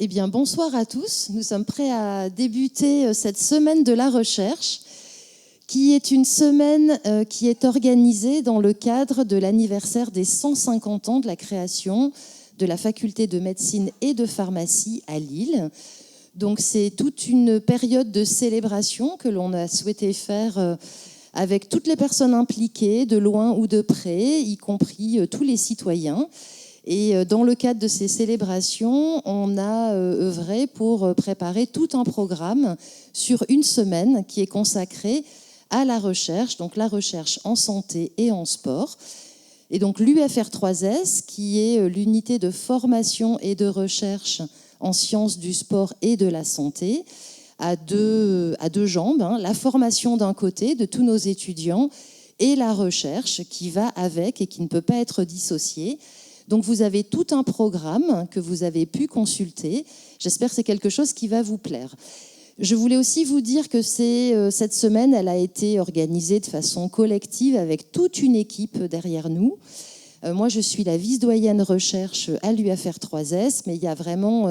Eh bien, bonsoir à tous. Nous sommes prêts à débuter cette semaine de la recherche, qui est une semaine qui est organisée dans le cadre de l'anniversaire des 150 ans de la création de la faculté de médecine et de pharmacie à Lille. Donc, c'est toute une période de célébration que l'on a souhaité faire avec toutes les personnes impliquées, de loin ou de près, y compris tous les citoyens. Et dans le cadre de ces célébrations, on a œuvré pour préparer tout un programme sur une semaine qui est consacré à la recherche, donc la recherche en santé et en sport. Et donc l'UFR3S, qui est l'unité de formation et de recherche en sciences du sport et de la santé, à deux jambes, la formation d'un côté de tous nos étudiants et la recherche qui va avec et qui ne peut pas être dissociée. Donc vous avez tout un programme que vous avez pu consulter. J'espère que c'est quelque chose qui va vous plaire. Je voulais aussi vous dire que cette semaine, elle a été organisée de façon collective avec toute une équipe derrière nous. Moi, je suis la vice-doyenne recherche à l'UFR3S, mais il y a vraiment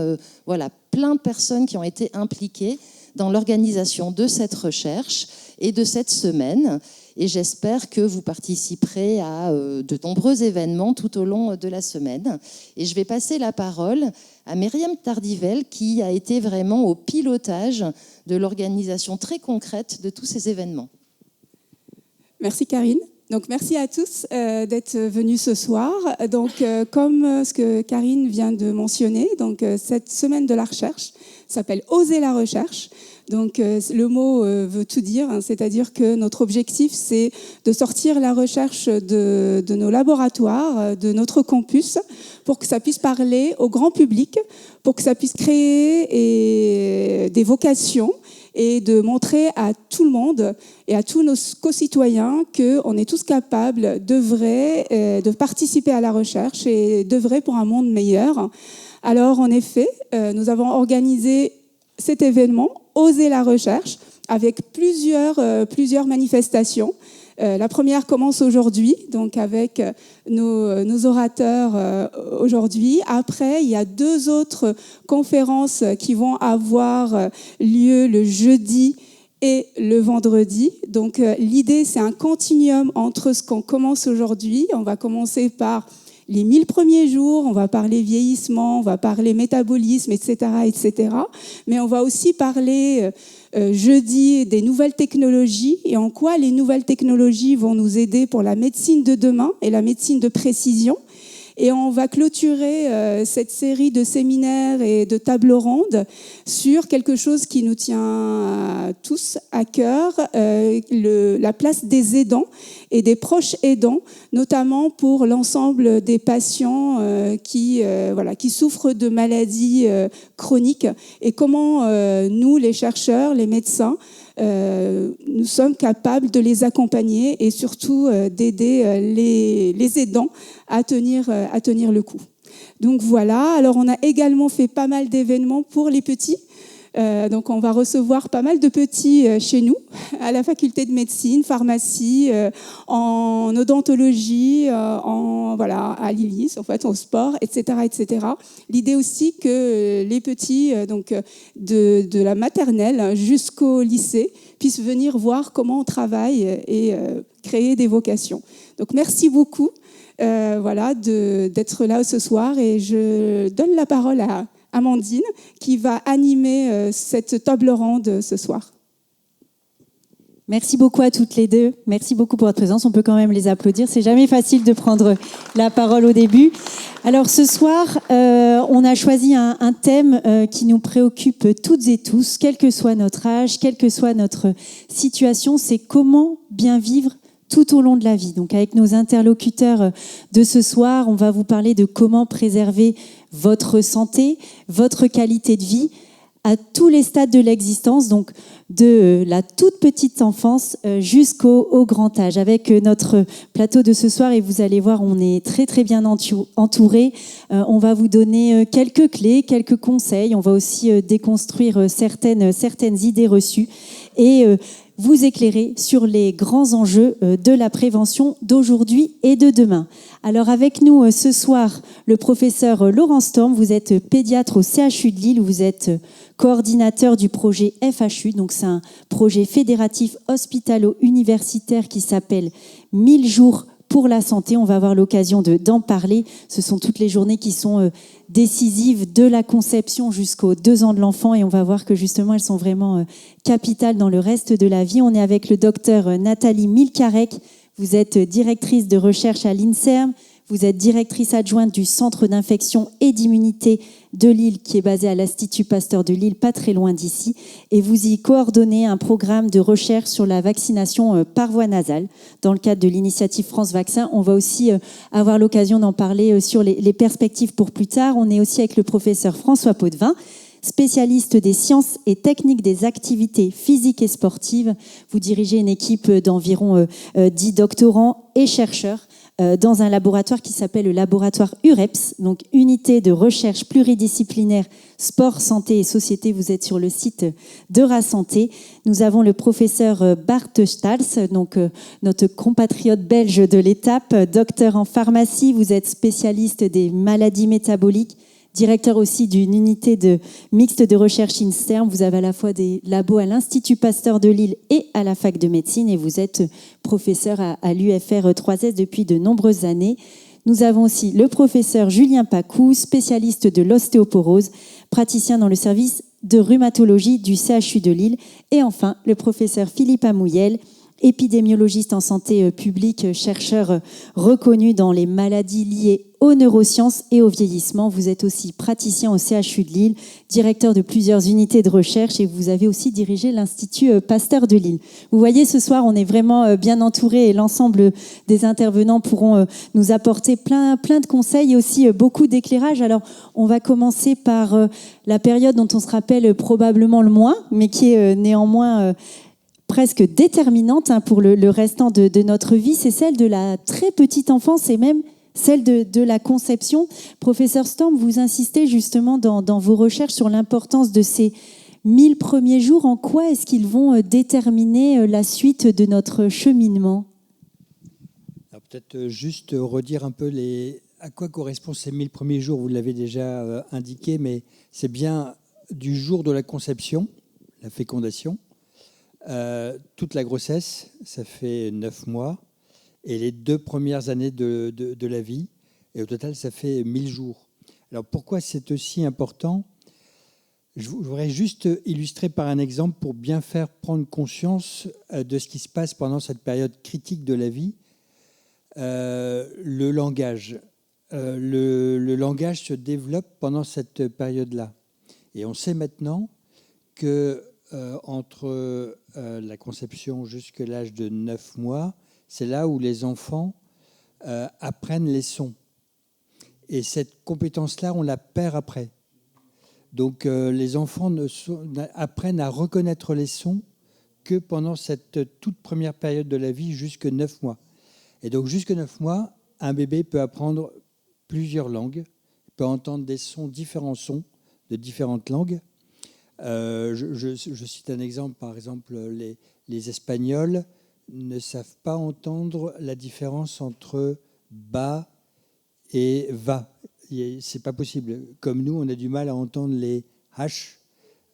plein de personnes qui ont été impliquées dans l'organisation de cette recherche et de cette semaine. Et j'espère que vous participerez à de nombreux événements tout au long de la semaine. Et je vais passer la parole à Myriam Tardivel, qui a été vraiment au pilotage de l'organisation très concrète de tous ces événements. Merci Karine. Donc merci à tous d'être venus ce soir. Donc comme ce que Karine vient de mentionner, donc cette semaine de la recherche s'appelle Oser la recherche. Donc le mot veut tout dire, c'est-à-dire que notre objectif c'est de sortir la recherche de nos laboratoires, de notre campus, pour que ça puisse parler au grand public, pour que ça puisse créer des vocations et de montrer à tout le monde et à tous nos concitoyens qu'on est tous capables d'œuvrer, de participer à la recherche et d'œuvrer pour un monde meilleur. Alors en effet, nous avons organisé cet événement, Oser la recherche, avec plusieurs manifestations. La première commence aujourd'hui, donc avec nos orateurs aujourd'hui. Après, il y a 2 autres conférences qui vont avoir lieu le jeudi et le vendredi. Donc l'idée, c'est un continuum entre ce qu'on commence aujourd'hui. On va commencer par les 1000 premiers jours, on va parler vieillissement, on va parler métabolisme, etc., etc. Mais on va aussi parler jeudi des nouvelles technologies et en quoi les nouvelles technologies vont nous aider pour la médecine de demain et la médecine de précision. Et on va clôturer cette série de séminaires et de tables rondes sur quelque chose qui nous tient tous à cœur, la place des aidants et des proches aidants, notamment pour l'ensemble des patients qui souffrent de maladies chroniques et comment nous, les chercheurs, les médecins, nous sommes capables de les accompagner et surtout d'aider les aidants à tenir le coup. Donc voilà, alors on a également fait pas mal d'événements pour les petits. Donc on va recevoir pas mal de petits chez nous, à la faculté de médecine, pharmacie, en odontologie, à l'ILIS, en fait, au sport, etc., etc. L'idée aussi que les petits, de la maternelle jusqu'au lycée, puissent venir voir comment on travaille et créer des vocations. Donc merci beaucoup, d'être là ce soir et je donne la parole à Amandine, qui va animer cette table ronde ce soir. Merci beaucoup à toutes les deux. Merci beaucoup pour votre présence. On peut quand même les applaudir. C'est jamais facile de prendre la parole au début. Alors ce soir, on a choisi un thème qui nous préoccupe toutes et tous, quel que soit notre âge, quelle que soit notre situation. C'est comment bien vivre tout au long de la vie. Donc avec nos interlocuteurs de ce soir, on va vous parler de comment préserver votre santé, votre qualité de vie à tous les stades de l'existence, donc de la toute petite enfance jusqu'au grand âge. Avec notre plateau de ce soir, et vous allez voir, on est très très bien entouré. On va vous donner quelques clés, quelques conseils. On va aussi déconstruire certaines idées reçues. Et vous éclairer sur les grands enjeux de la prévention d'aujourd'hui et de demain. Alors avec nous ce soir, le professeur Laurent Storm, vous êtes pédiatre au CHU de Lille, vous êtes coordinateur du projet FHU, donc c'est un projet fédératif hospitalo-universitaire qui s'appelle 1000 jours pour la santé. On va avoir l'occasion d'en parler. Ce sont toutes les journées qui sont décisives de la conception jusqu'aux 2 ans de l'enfant et on va voir que justement elles sont vraiment capitales dans le reste de la vie. On est avec le docteur Nathalie Milkarek. Vous êtes directrice de recherche à l'INSERM. Vous êtes directrice adjointe du Centre d'infection et d'immunité de Lille, qui est basé à l'Institut Pasteur de Lille, pas très loin d'ici. Et vous y coordonnez un programme de recherche sur la vaccination par voie nasale. Dans le cadre de l'initiative France Vaccin, on va aussi avoir l'occasion d'en parler sur les perspectives pour plus tard. On est aussi avec le professeur François Potvin, spécialiste des sciences et techniques des activités physiques et sportives. Vous dirigez une équipe d'environ 10 doctorants et chercheurs dans un laboratoire qui s'appelle le laboratoire UREPS, donc Unité de recherche pluridisciplinaire sport, santé et société. Vous êtes sur le site d'Eurasanté. Nous avons le professeur Bart Stals, donc notre compatriote belge de l'étape, docteur en pharmacie. Vous êtes spécialiste des maladies métaboliques, directeur aussi d'une unité mixte de recherche INSERM. Vous avez à la fois des labos à l'Institut Pasteur de Lille et à la fac de médecine et vous êtes professeur à l'UFR 3S depuis de nombreuses années. Nous avons aussi le professeur Julien Pacou, spécialiste de l'ostéoporose, praticien dans le service de rhumatologie du CHU de Lille. Et enfin, le professeur Philippe Amouyel, épidémiologiste en santé publique, chercheur reconnu dans les maladies liées aux neurosciences et au vieillissement. Vous êtes aussi praticien au CHU de Lille, directeur de plusieurs unités de recherche et vous avez aussi dirigé l'Institut Pasteur de Lille. Vous voyez, ce soir, on est vraiment bien entouré et l'ensemble des intervenants pourront nous apporter plein de conseils et aussi beaucoup d'éclairage. Alors, on va commencer par la période dont on se rappelle probablement le moins, mais qui est néanmoins presque déterminante pour le restant de notre vie, c'est celle de la très petite enfance et même celle de la conception. Professeur Storm, vous insistez justement dans vos recherches sur l'importance de ces 1000 premiers jours. En quoi est-ce qu'ils vont déterminer la suite de notre cheminement ? Alors peut-être juste redire un peu à quoi correspondent ces 1000 premiers jours. Vous l'avez déjà indiqué, mais c'est bien du jour de la conception, la fécondation, toute la grossesse, ça fait 9 mois, et les 2 premières années de la vie, et au total, ça fait 1000 jours. Alors pourquoi c'est aussi important ? Je voudrais juste illustrer par un exemple pour bien faire prendre conscience de ce qui se passe pendant cette période critique de la vie. Le langage. Le langage se développe pendant cette période-là. Et on sait maintenant que entre la conception jusqu'à l'âge de 9 mois, c'est là où les enfants apprennent les sons. Et cette compétence-là, on la perd après. Donc les enfants apprennent à reconnaître les sons que pendant cette toute première période de la vie, jusque 9 mois. Et donc jusque 9 mois, un bébé peut apprendre plusieurs langues, peut entendre différents sons de différentes langues. Je cite un exemple, par exemple, les Espagnols ne savent pas entendre la différence entre ba et va. C'est pas possible. Comme nous, on a du mal à entendre les H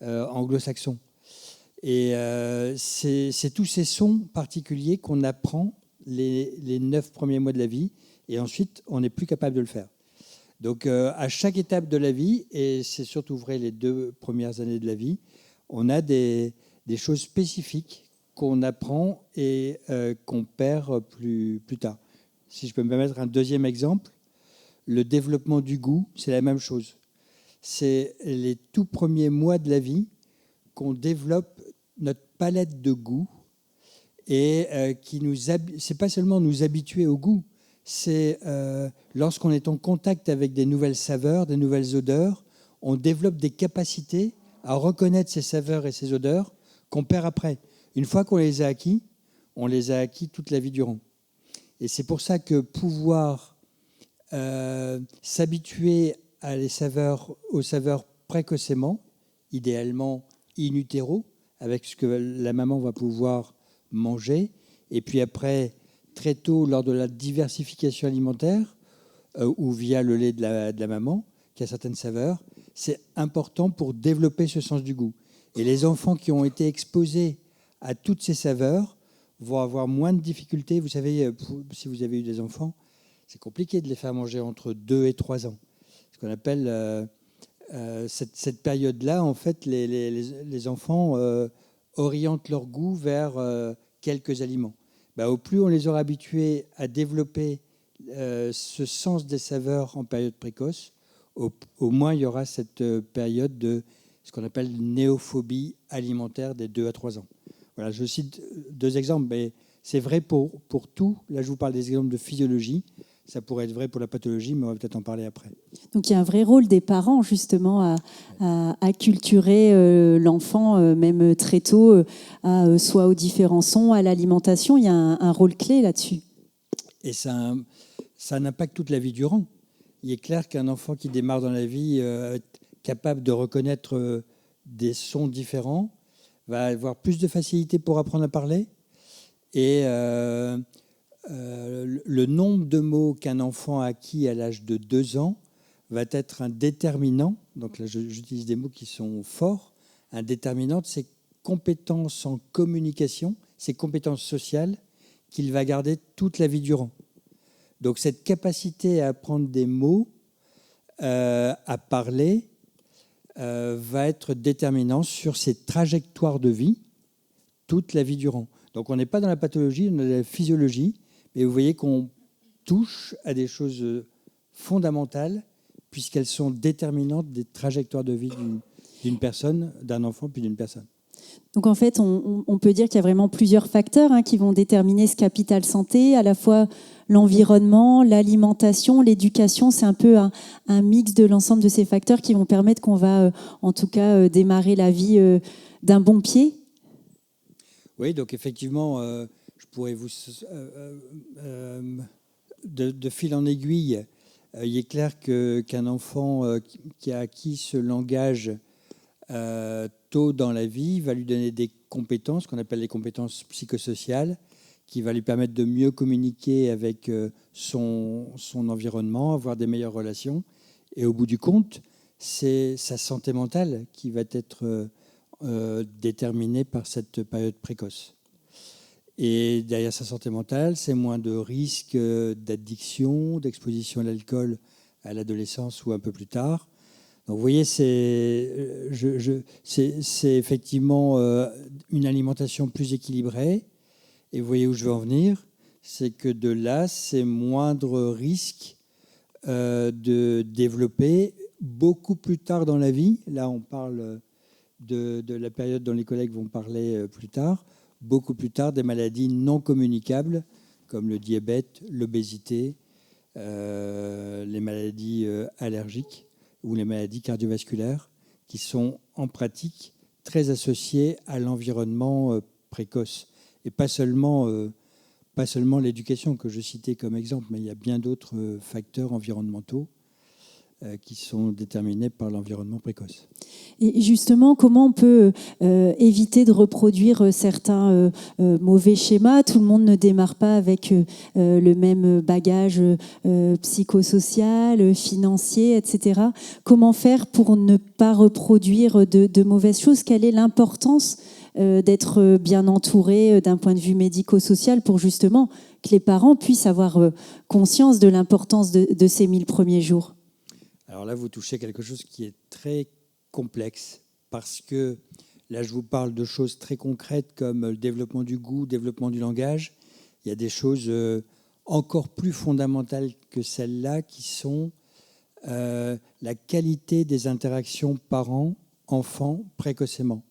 anglo-saxons. Et c'est tous ces sons particuliers qu'on apprend les 9 premiers mois de la vie, et ensuite, on n'est plus capable de le faire. Donc, à chaque étape de la vie, et c'est surtout vrai les 2 premières années de la vie, on a des choses spécifiques qu'on apprend et qu'on perd plus tard. Si je peux me permettre un deuxième exemple, le développement du goût, c'est la même chose. C'est les tout premiers mois de la vie qu'on développe notre palette de goût et c'est pas seulement nous habituer au goût, c'est lorsqu'on est en contact avec des nouvelles saveurs, des nouvelles odeurs, on développe des capacités à reconnaître ces saveurs et ces odeurs qu'on perd après. Une fois qu'on les a acquis, on les a acquis toute la vie durant. Et c'est pour ça que pouvoir s'habituer aux saveurs précocement, idéalement in utero, avec ce que la maman va pouvoir manger. Et puis après, très tôt, lors de la diversification alimentaire, ou via le lait de la maman, qui a certaines saveurs, c'est important pour développer ce sens du goût. Et les enfants qui ont été exposés à toutes ces saveurs vont avoir moins de difficultés. Vous savez, si vous avez eu des enfants, c'est compliqué de les faire manger entre 2 et 3 ans. Ce qu'on appelle cette période-là, en fait, les enfants orientent leur goût vers quelques aliments. Au plus on les aura habitués à développer ce sens des saveurs en période précoce, au moins il y aura cette période de ce qu'on appelle néophobie alimentaire des 2 à 3 ans. Voilà, je cite 2 exemples, mais c'est vrai pour tout. Là, je vous parle des exemples de physiologie. Ça pourrait être vrai pour la pathologie, mais on va peut-être en parler après. Donc il y a un vrai rôle des parents justement à acculturer l'enfant, même très tôt, soit aux différents sons, à l'alimentation. Il y a un rôle clé là-dessus. Et ça a un impact toute la vie durant. Il est clair qu'un enfant qui démarre dans la vie capable de reconnaître des sons différents va avoir plus de facilité pour apprendre à parler. Et le nombre de mots qu'un enfant a acquis à l'âge de 2 ans va être un déterminant. Donc là, j'utilise des mots qui sont forts. Un déterminant de ses compétences en communication, ses compétences sociales qu'il va garder toute la vie durant. Donc cette capacité à apprendre des mots, à parler, va être déterminant sur ses trajectoires de vie toute la vie durant. Donc on n'est pas dans la pathologie, on est dans la physiologie, mais vous voyez qu'on touche à des choses fondamentales puisqu'elles sont déterminantes des trajectoires de vie d'une personne, d'un enfant puis d'une personne. Donc en fait, on peut dire qu'il y a vraiment plusieurs facteurs qui vont déterminer ce capital santé, à la fois l'environnement, l'alimentation, l'éducation. C'est un peu un mix de l'ensemble de ces facteurs qui vont permettre qu'on va, en tout cas, démarrer la vie d'un bon pied. Oui, donc effectivement, je pourrais vous... de fil en aiguille, il est clair qu'un enfant qui a acquis ce langage tôt dans la vie va lui donner des compétences qu'on appelle les compétences psychosociales, qui va lui permettre de mieux communiquer avec son environnement, avoir des meilleures relations. Et au bout du compte, c'est sa santé mentale qui va être déterminée par cette période précoce. Et derrière sa santé mentale, c'est moins de risques d'addiction, d'exposition à l'alcool à l'adolescence ou un peu plus tard. Donc vous voyez, c'est effectivement une alimentation plus équilibrée. Et vous voyez où je veux en venir, c'est que de là, c'est moindre risque de développer beaucoup plus tard dans la vie. Là, on parle de la période dont les collègues vont parler plus tard. Beaucoup plus tard, des maladies non communicables, comme le diabète, l'obésité, les maladies allergiques ou les maladies cardiovasculaires, qui sont en pratique très associées à l'environnement précoce. Et pas seulement l'éducation que je citais comme exemple, mais il y a bien d'autres facteurs environnementaux qui sont déterminés par l'environnement précoce. Et justement, comment on peut éviter de reproduire certains mauvais schémas ? Tout le monde ne démarre pas avec le même bagage psychosocial, financier, etc. Comment faire pour ne pas reproduire de mauvaises choses ? Quelle est l'importance d'être bien entouré d'un point de vue médico-social pour justement que les parents puissent avoir conscience de l'importance de ces 1000 premiers jours ? Alors là, vous touchez quelque chose qui est très complexe parce que là, je vous parle de choses très concrètes comme le développement du goût, le développement du langage. Il y a des choses encore plus fondamentales que celles-là qui sont la qualité des interactions parents-enfants précocement.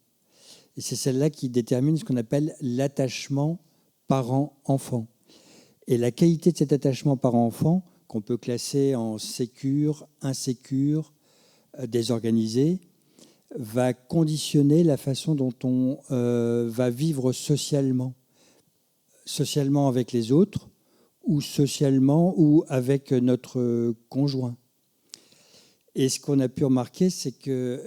Et c'est celle-là qui détermine ce qu'on appelle l'attachement parent-enfant. Et la qualité de cet attachement parent-enfant, qu'on peut classer en sécure, insécure, désorganisé, va conditionner la façon dont on va vivre socialement avec les autres, ou socialement ou avec notre conjoint. Et ce qu'on a pu remarquer, c'est que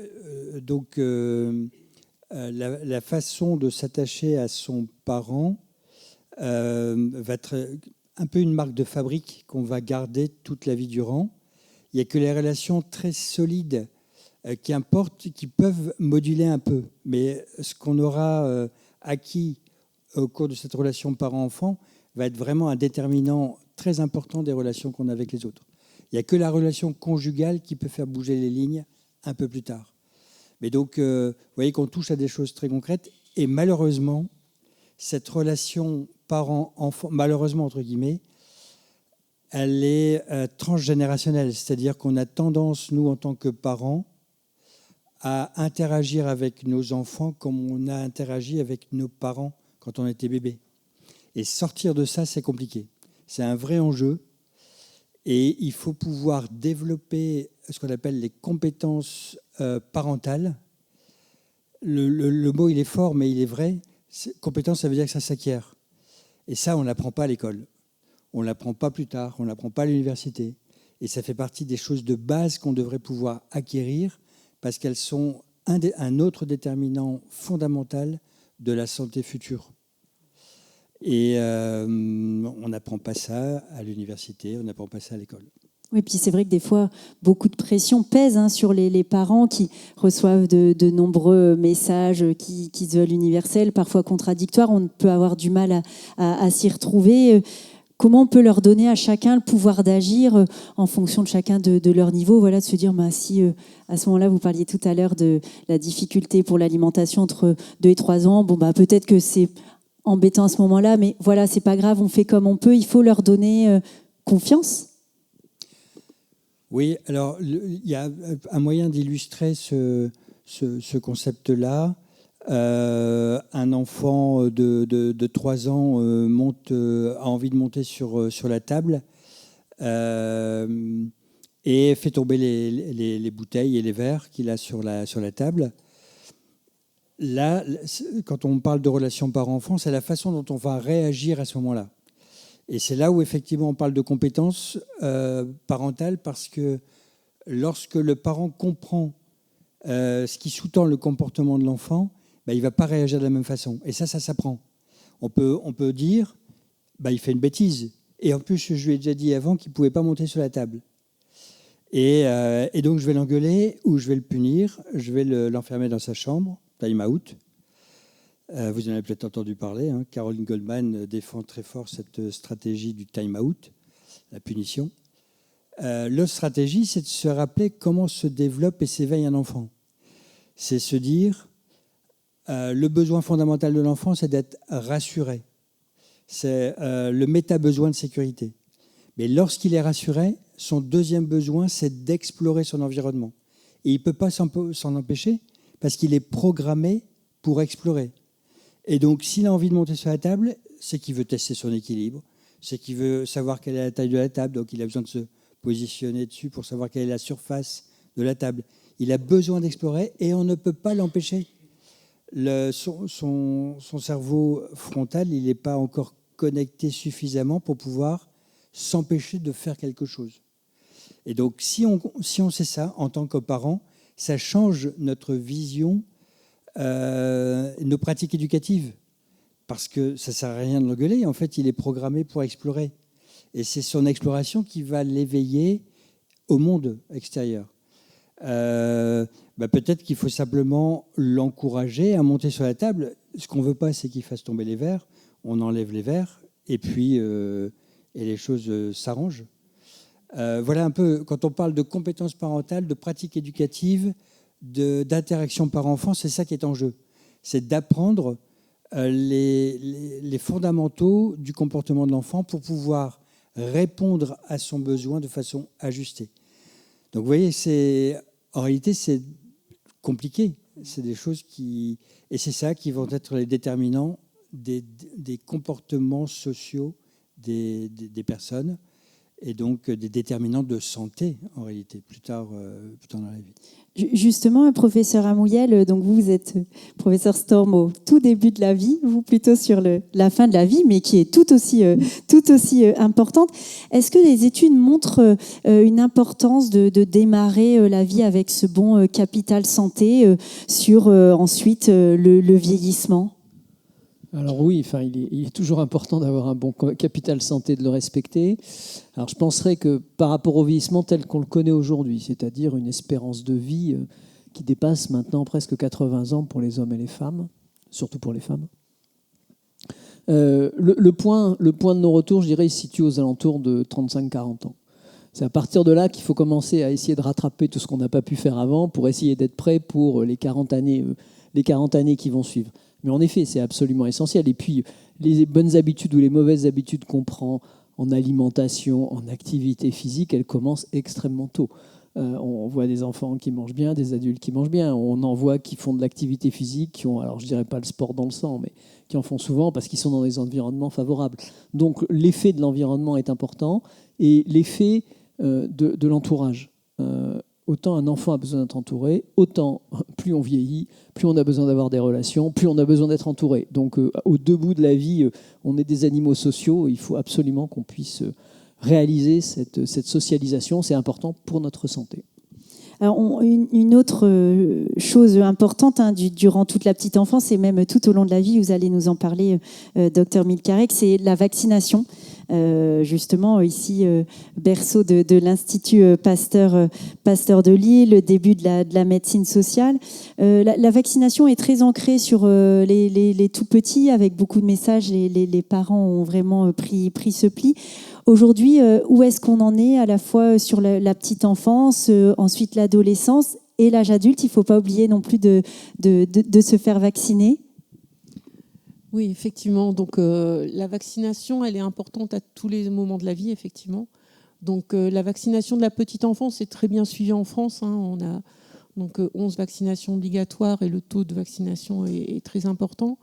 la façon de s'attacher à son parent va être un peu une marque de fabrique qu'on va garder toute la vie durant. Il n'y a que les relations très solides qui importent, qui peuvent moduler un peu. Mais ce qu'on aura acquis au cours de cette relation parent-enfant va être vraiment un déterminant très important des relations qu'on a avec les autres. Il n'y a que la relation conjugale qui peut faire bouger les lignes un peu plus tard. Mais donc, vous voyez qu'on touche à des choses très concrètes. Et malheureusement, cette relation parent-enfant, malheureusement entre guillemets, elle est transgénérationnelle. C'est-à-dire qu'on a tendance, nous, en tant que parents, à interagir avec nos enfants comme on a interagi avec nos parents quand on était bébé. Et sortir de ça, c'est compliqué. C'est un vrai enjeu. Et il faut pouvoir développer ce qu'on appelle les compétences parentales. Le mot, il est fort, mais il est vrai. Compétence, ça veut dire que ça s'acquiert. Et ça, on ne l'apprend pas à l'école. On ne l'apprend pas plus tard. On ne l'apprend pas à l'université. Et ça fait partie des choses de base qu'on devrait pouvoir acquérir parce qu'elles sont un autre déterminant fondamental de la santé future. Et on n'apprend pas ça à l'université, on n'apprend pas ça à l'école. Oui, puis c'est vrai que des fois, beaucoup de pression pèse sur les parents qui reçoivent de nombreux messages qui se veulent universels, parfois contradictoires. On peut avoir du mal à s'y retrouver. Comment on peut leur donner à chacun le pouvoir d'agir en fonction de chacun de leur niveau, voilà, de se dire, si à ce moment-là, vous parliez tout à l'heure de la difficulté pour l'alimentation entre 2 et 3 ans, peut-être que c'est embêtant à ce moment-là, mais voilà, c'est pas grave, on fait comme on peut, il faut leur donner confiance. Oui, alors il y a un moyen d'illustrer ce concept-là. Un enfant de 3 ans a envie de monter sur la table et fait tomber les bouteilles et les verres qu'il a sur la table. Là, quand on parle de relation parent-enfant, c'est la façon dont on va réagir à ce moment-là. Et c'est là où, effectivement, on parle de compétences parentales, parce que lorsque le parent comprend ce qui sous-tend le comportement de l'enfant, il ne va pas réagir de la même façon. Et ça s'apprend. On peut dire, il fait une bêtise. Et en plus, je lui ai déjà dit avant qu'il ne pouvait pas monter sur la table. Et donc, je vais l'engueuler ou je vais le punir. Je vais l'enfermer dans sa chambre. Time out. Vous en avez peut-être entendu parler. Caroline Goldman défend très fort cette stratégie du time out, la punition. L'autre stratégie, c'est de se rappeler comment se développe et s'éveille un enfant. C'est se dire, le besoin fondamental de l'enfant, c'est d'être rassuré. C'est le méta-besoin de sécurité. Mais lorsqu'il est rassuré, son deuxième besoin, c'est d'explorer son environnement. Et il ne peut pas s'en empêcher, parce qu'il est programmé pour explorer. Et donc, s'il a envie de monter sur la table, c'est qu'il veut tester son équilibre, c'est qu'il veut savoir quelle est la taille de la table, donc il a besoin de se positionner dessus pour savoir quelle est la surface de la table. Il a besoin d'explorer et on ne peut pas l'empêcher. Son cerveau frontal, il n'est pas encore connecté suffisamment pour pouvoir s'empêcher de faire quelque chose. Et donc, si on sait ça, en tant que parent, ça change notre vision, nos pratiques éducatives. Parce que ça ne sert à rien de l'engueuler. En fait, il est programmé pour explorer. Et c'est son exploration qui va l'éveiller au monde extérieur. Peut-être qu'il faut simplement l'encourager à monter sur la table. Ce qu'on ne veut pas, c'est qu'il fasse tomber les verres. On enlève les verres et puis et les choses s'arrangent. Voilà un peu, quand on parle de compétences parentales, de pratiques éducatives, d'interaction parent-enfant, c'est ça qui est en jeu. C'est d'apprendre les fondamentaux du comportement de l'enfant pour pouvoir répondre à son besoin de façon ajustée. Donc vous voyez, en réalité, c'est compliqué. C'est des choses et c'est ça qui vont être les déterminants des comportements sociaux des personnes, et donc des déterminants de santé, en réalité, plus tard dans la vie. Justement, professeur Amouyel, donc vous êtes professeur Storm au tout début de la vie, vous plutôt sur la fin de la vie, mais qui est tout aussi importante. Est-ce que les études montrent une importance de démarrer la vie avec ce bon capital santé sur ensuite le vieillissement ? Alors oui, il est toujours important d'avoir un bon capital santé, de le respecter. Alors je penserais que par rapport au vieillissement tel qu'on le connaît aujourd'hui, c'est-à-dire une espérance de vie qui dépasse maintenant presque 80 ans pour les hommes et les femmes, surtout pour les femmes, le point de non-retour, je dirais, il se situe aux alentours de 35-40 ans. C'est à partir de là qu'il faut commencer à essayer de rattraper tout ce qu'on n'a pas pu faire avant pour essayer d'être prêt pour les 40 années qui vont suivre. Mais en effet, c'est absolument essentiel. Et puis, les bonnes habitudes ou les mauvaises habitudes qu'on prend en alimentation, en activité physique, elles commencent extrêmement tôt. On voit des enfants qui mangent bien, des adultes qui mangent bien. On en voit qui font de l'activité physique, qui ont, alors je dirais pas le sport dans le sang, mais qui en font souvent parce qu'ils sont dans des environnements favorables. Donc l'effet de l'environnement est important et l'effet de l'entourage. Autant un enfant a besoin d'être entouré, autant plus on vieillit, plus on a besoin d'avoir des relations, plus on a besoin d'être entouré. Donc au debout de la vie, on est des animaux sociaux, il faut absolument qu'on puisse réaliser cette socialisation, c'est important pour notre santé. Alors, une autre chose importante durant toute la petite enfance et même tout au long de la vie, vous allez nous en parler, Dr Milkarek, c'est la vaccination. Justement, ici, berceau de l'Institut Pasteur de Lille, le début de la médecine sociale. La vaccination est très ancrée sur les tout-petits, avec beaucoup de messages. Les parents ont vraiment pris ce pli. Aujourd'hui, où est-ce qu'on en est à la fois sur la petite enfance, ensuite l'adolescence et l'âge adulte? Il ne faut pas oublier non plus de se faire vacciner. Oui, effectivement. Donc, la vaccination, elle est importante à tous les moments de la vie, effectivement. Donc, la vaccination de la petite enfance est très bien suivie en France. On a donc 11 vaccinations obligatoires et le taux de vaccination est très important.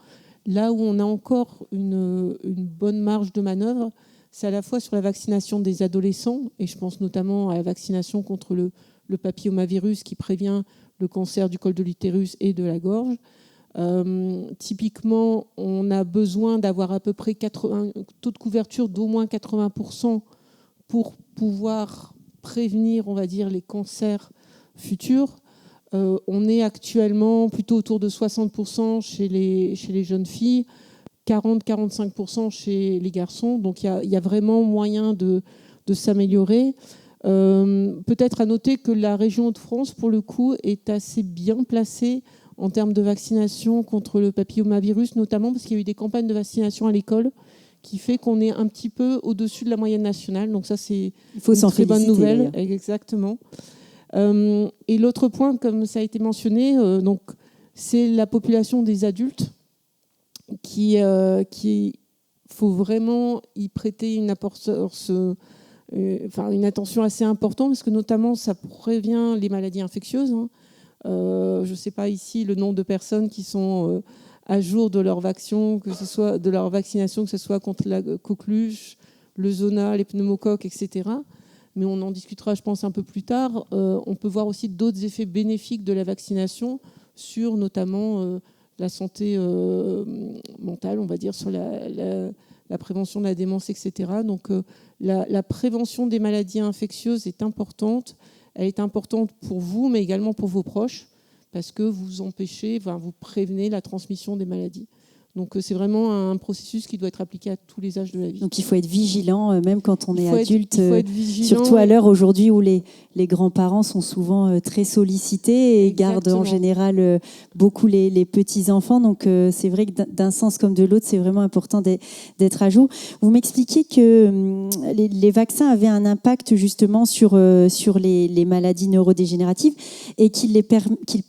Là où on a encore une bonne marge de manœuvre, c'est à la fois sur la vaccination des adolescents, et je pense notamment à la vaccination contre le papillomavirus qui prévient le cancer du col de l'utérus et de la gorge. Typiquement, on a besoin d'avoir à peu près un taux de couverture d'au moins 80% pour pouvoir prévenir, on va dire, les cancers futurs. On est actuellement plutôt autour de 60% chez les jeunes filles, 40-45% chez les garçons. Donc il y a vraiment moyen de s'améliorer. Peut-être à noter que la région Hauts-de-France, pour le coup, est assez bien placée en termes de vaccination contre le papillomavirus, notamment parce qu'il y a eu des campagnes de vaccination à l'école qui fait qu'on est un petit peu au-dessus de la moyenne nationale. Donc ça, c'est une très bonne nouvelle. Exactement. Et l'autre point, comme ça a été mentionné, donc, c'est la population des adultes qui faut vraiment y prêter une attention assez importante, parce que notamment, ça prévient les maladies infectieuses. Je ne sais pas ici le nombre de personnes qui sont à jour de leur vaccination, que ce soit contre la coqueluche, le zona, les pneumocoques, etc. Mais on en discutera, je pense, un peu plus tard. On peut voir aussi d'autres effets bénéfiques de la vaccination sur notamment la santé mentale, on va dire, sur la prévention de la démence, etc. Donc la prévention des maladies infectieuses est importante. Elle est importante pour vous, mais également pour vos proches, parce que vous prévenez la transmission des maladies. Donc c'est vraiment un processus qui doit être appliqué à tous les âges de la vie. Donc il faut être vigilant, même quand on est adulte, surtout à l'heure aujourd'hui où les grands-parents sont souvent très sollicités et gardent en général beaucoup les petits-enfants. Donc c'est vrai que d'un sens comme de l'autre, c'est vraiment important d'être à jour. Vous m'expliquiez que les vaccins avaient un impact justement sur les maladies neurodégénératives et qu'ils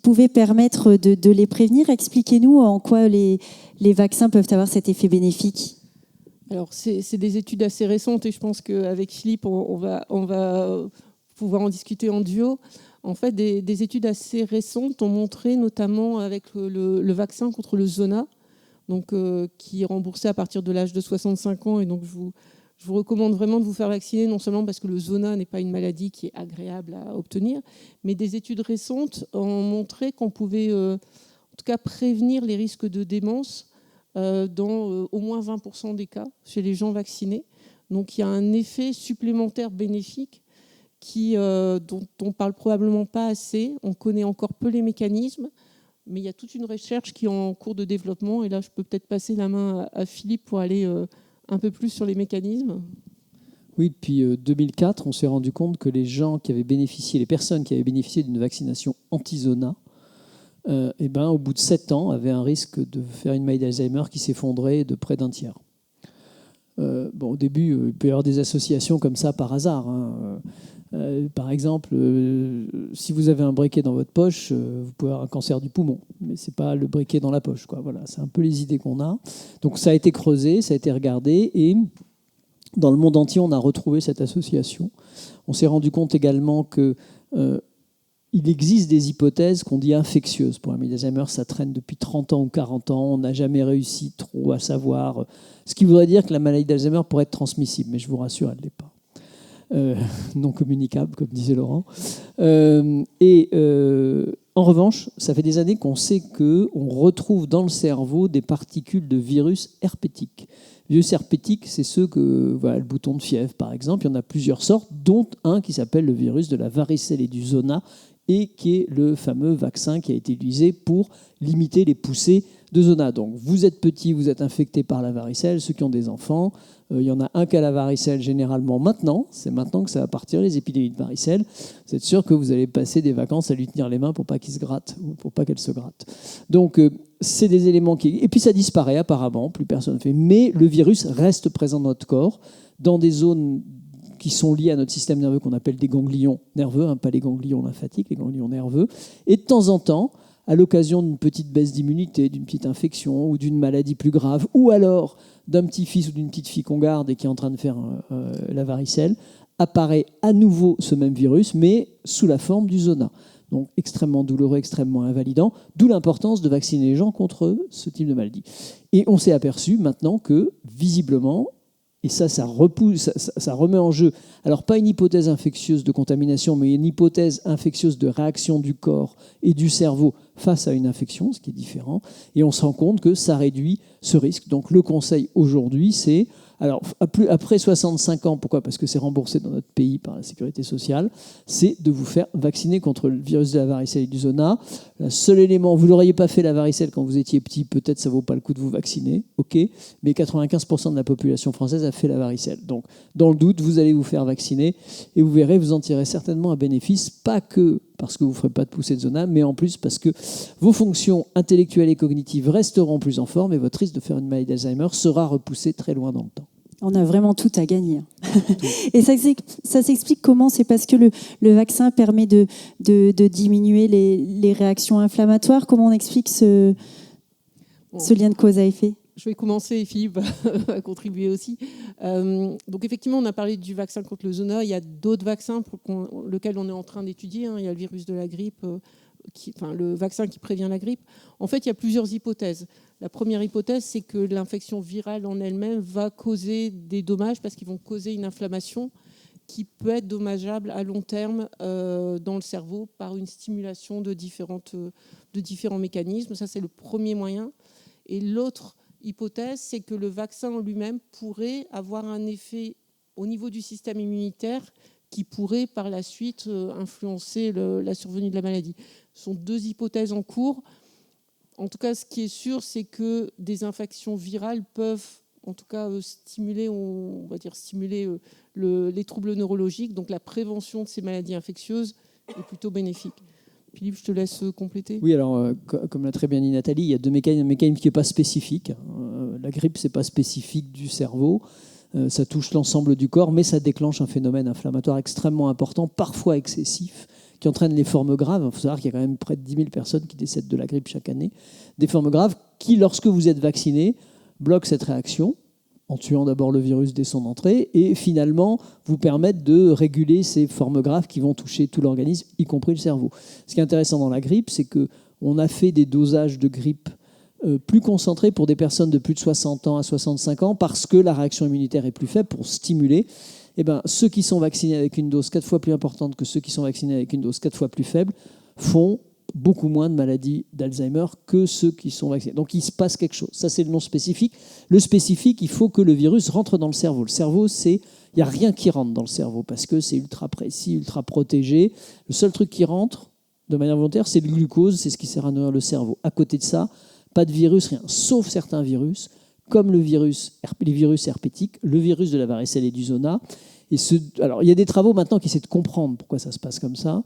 pouvaient permettre de les prévenir. Expliquez-nous en quoi les vaccins peuvent avoir cet effet bénéfique. Alors, c'est des études assez récentes et je pense qu'avec Philippe, on va pouvoir en discuter en duo. En fait, des études assez récentes ont montré, notamment avec le vaccin contre le zona, donc, qui est remboursé à partir de l'âge de 65 ans. Et donc, je vous recommande vraiment de vous faire vacciner, non seulement parce que le zona n'est pas une maladie qui est agréable à obtenir, mais des études récentes ont montré qu'on pouvait en tout cas prévenir les risques de démence dans au moins 20% des cas chez les gens vaccinés. Donc il y a un effet supplémentaire bénéfique dont on ne parle probablement pas assez. On connaît encore peu les mécanismes. Mais il y a toute une recherche qui est en cours de développement. Et là, je peux peut-être passer la main à Philippe pour aller un peu plus sur les mécanismes. Oui, depuis 2004, on s'est rendu compte que les personnes qui avaient bénéficié d'une vaccination anti-zona, au bout de 7 ans, avaient un risque de faire une maladie d'Alzheimer qui s'effondrait de près d'un tiers. Au début, il peut y avoir des associations comme ça par hasard. Par exemple, si vous avez un briquet dans votre poche, vous pouvez avoir un cancer du poumon, mais ce n'est pas le briquet dans la poche, quoi. Voilà, c'est un peu les idées qu'on a. Donc ça a été creusé, ça a été regardé, et dans le monde entier, on a retrouvé cette association. On s'est rendu compte également qu'il existe des hypothèses qu'on dit infectieuses. Pour la maladie d'Alzheimer, ça traîne depuis 30 ans ou 40 ans. On n'a jamais réussi trop à savoir. Ce qui voudrait dire que la maladie d'Alzheimer pourrait être transmissible, mais je vous rassure, elle ne l'est pas. Non communicable, comme disait Laurent. En revanche, ça fait des années qu'on sait qu'on retrouve dans le cerveau des particules de virus herpétiques. Les virus herpétiques, c'est ceux que, le bouton de fièvre, par exemple, il y en a plusieurs sortes, dont un qui s'appelle le virus de la varicelle et du zona, et qui est le fameux vaccin qui a été utilisé pour limiter les poussées de zona. Donc, vous êtes petit, vous êtes infecté par la varicelle, ceux qui ont des enfants, il y en a un qui a la varicelle généralement maintenant, c'est maintenant que ça va partir, les épidémies de varicelle. Vous êtes sûr que vous allez passer des vacances à lui tenir les mains pour pas qu'il se gratte, ou pour pas qu'elle se gratte. Donc, c'est des éléments qui... Et puis ça disparaît apparemment, plus personne ne fait. Mais le virus reste présent dans notre corps, dans des zones qui sont liées à notre système nerveux qu'on appelle des ganglions nerveux, pas les ganglions lymphatiques, les ganglions nerveux. Et de temps en temps, à l'occasion d'une petite baisse d'immunité, d'une petite infection ou d'une maladie plus grave, ou alors d'un petit-fils ou d'une petite-fille qu'on garde et qui est en train de faire la varicelle, apparaît à nouveau ce même virus, mais sous la forme du zona. Donc extrêmement douloureux, extrêmement invalidant, d'où l'importance de vacciner les gens contre ce type de maladie. Et on s'est aperçu maintenant que, visiblement, et ça remet en jeu, alors pas une hypothèse infectieuse de contamination, mais une hypothèse infectieuse de réaction du corps et du cerveau face à une infection, ce qui est différent, et on se rend compte que ça réduit ce risque. Donc le conseil aujourd'hui, c'est, alors après 65 ans, pourquoi ? Parce que c'est remboursé dans notre pays par la sécurité sociale, c'est de vous faire vacciner contre le virus de la varicelle et du zona. Le seul élément, vous n'auriez pas fait la varicelle quand vous étiez petit, peut-être ça ne vaut pas le coup de vous vacciner, ok, mais 95% de la population française a fait la varicelle. Donc dans le doute, vous allez vous faire vacciner et vous verrez, vous en tirez certainement un bénéfice, pas que parce que vous ne ferez pas de poussée de zona, mais en plus parce que vos fonctions intellectuelles et cognitives resteront plus en forme et votre risque de faire une maladie d'Alzheimer sera repoussé très loin dans le temps. On a vraiment tout à gagner. Et ça s'explique comment ? C'est parce que le vaccin permet de diminuer les réactions inflammatoires. Comment on explique ce lien de cause à effet ? Je vais commencer et Philippe va contribuer aussi. Donc effectivement, on a parlé du vaccin contre le zona. Il y a d'autres vaccins lesquels on est en train d'étudier. Il y a le virus de la grippe, le vaccin qui prévient la grippe. En fait, il y a plusieurs hypothèses. La première hypothèse, c'est que l'infection virale en elle-même va causer des dommages parce qu'ils vont causer une inflammation qui peut être dommageable à long terme dans le cerveau par une stimulation de différents mécanismes. Ça, c'est le premier moyen. Et l'autre hypothèse, c'est que le vaccin en lui-même pourrait avoir un effet au niveau du système immunitaire qui pourrait par la suite influencer la survenue de la maladie. Ce sont deux hypothèses en cours. En tout cas, ce qui est sûr, c'est que des infections virales peuvent, en tout cas, stimuler les troubles neurologiques. Donc, la prévention de ces maladies infectieuses est plutôt bénéfique. Philippe, je te laisse compléter. Oui, alors, comme l'a très bien dit Nathalie, il y a deux mécanismes. Un mécanisme qui n'est pas spécifique. La grippe, ce n'est pas spécifique du cerveau. Ça touche l'ensemble du corps, mais ça déclenche un phénomène inflammatoire extrêmement important, parfois excessif, qui entraîne les formes graves. Il faut savoir qu'il y a quand même près de 10 000 personnes qui décèdent de la grippe chaque année. Des formes graves qui, lorsque vous êtes vacciné, bloquent cette réaction en tuant d'abord le virus dès son entrée et finalement vous permettent de réguler ces formes graves qui vont toucher tout l'organisme, y compris le cerveau. Ce qui est intéressant dans la grippe, c'est qu'on a fait des dosages de grippe plus concentrés pour des personnes de plus de 60 ans à 65 ans parce que la réaction immunitaire est plus faible pour stimuler. Ceux qui sont vaccinés avec une dose 4 fois plus importante que ceux qui sont vaccinés avec une dose 4 fois plus faible font beaucoup moins de maladies d'Alzheimer que ceux qui sont vaccinés. Donc il se passe quelque chose. Ça, c'est le non spécifique. Le spécifique, il faut que le virus rentre dans le cerveau. Le cerveau, il n'y a rien qui rentre dans le cerveau parce que c'est ultra précis, ultra protégé. Le seul truc qui rentre, de manière volontaire, c'est le glucose, c'est ce qui sert à nourrir le cerveau. À côté de ça, pas de virus, rien, sauf certains virus, comme les virus herpétiques, le virus de la varicelle et du zona. Alors, il y a des travaux maintenant qui essaient de comprendre pourquoi ça se passe comme ça.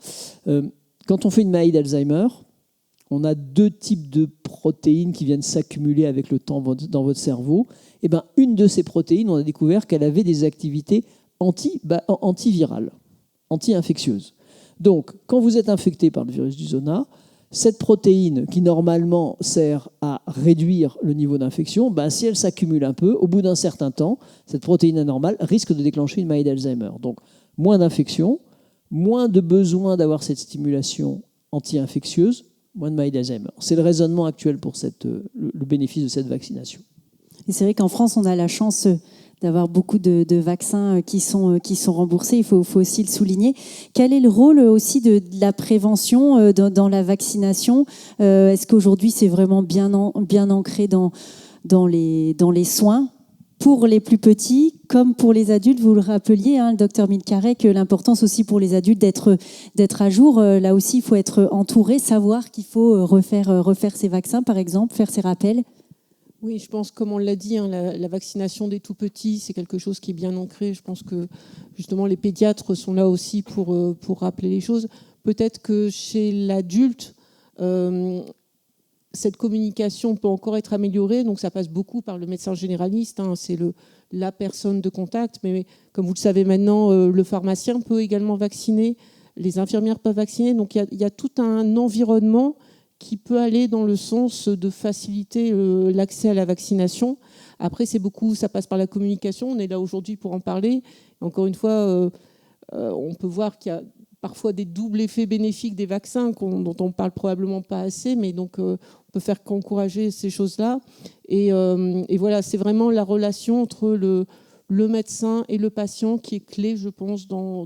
Quand on fait une maladie d'Alzheimer, on a 2 types de protéines qui viennent s'accumuler avec le temps dans votre cerveau. Et ben, une de ces protéines, on a découvert qu'elle avait des activités antivirales, anti-infectieuses. Donc, quand vous êtes infecté par le virus du zona, cette protéine qui normalement sert à réduire le niveau d'infection, si elle s'accumule un peu, au bout d'un certain temps, cette protéine anormale risque de déclencher une maladie d'Alzheimer. Donc, moins d'infection, moins de besoin d'avoir cette stimulation anti-infectieuse, moins de maladie d'Alzheimer. C'est le raisonnement actuel pour le bénéfice de cette vaccination. Et c'est vrai qu'en France, on a la chance d'avoir beaucoup de vaccins qui sont remboursés. Il faut aussi le souligner. Quel est le rôle aussi de la prévention dans la vaccination ? Est-ce qu'aujourd'hui, c'est vraiment bien ancré dans les soins pour les plus petits comme pour les adultes? Vous le rappeliez, le docteur Milcaret, que l'importance aussi pour les adultes d'être à jour. Là aussi, il faut être entouré, savoir qu'il faut refaire ses vaccins, par exemple, faire ses rappels. Oui, je pense, comme on l'a dit, la vaccination des tout-petits, c'est quelque chose qui est bien ancré. Je pense que, justement, les pédiatres sont là aussi pour rappeler les choses. Peut-être que chez l'adulte, cette communication peut encore être améliorée. Donc, ça passe beaucoup par le médecin généraliste. C'est la personne de contact. Mais comme vous le savez maintenant, le pharmacien peut également vacciner. Les infirmières peuvent vacciner. Donc, il y a tout un environnement qui peut aller dans le sens de faciliter l'accès à la vaccination. Après, ça passe par la communication. On est là aujourd'hui pour en parler. Encore une fois, on peut voir qu'il y a parfois des doubles effets bénéfiques des vaccins dont on ne parle probablement pas assez, mais donc on peut faire qu'encourager ces choses-là. Et voilà, c'est vraiment la relation entre le médecin et le patient qui est clé, je pense, dans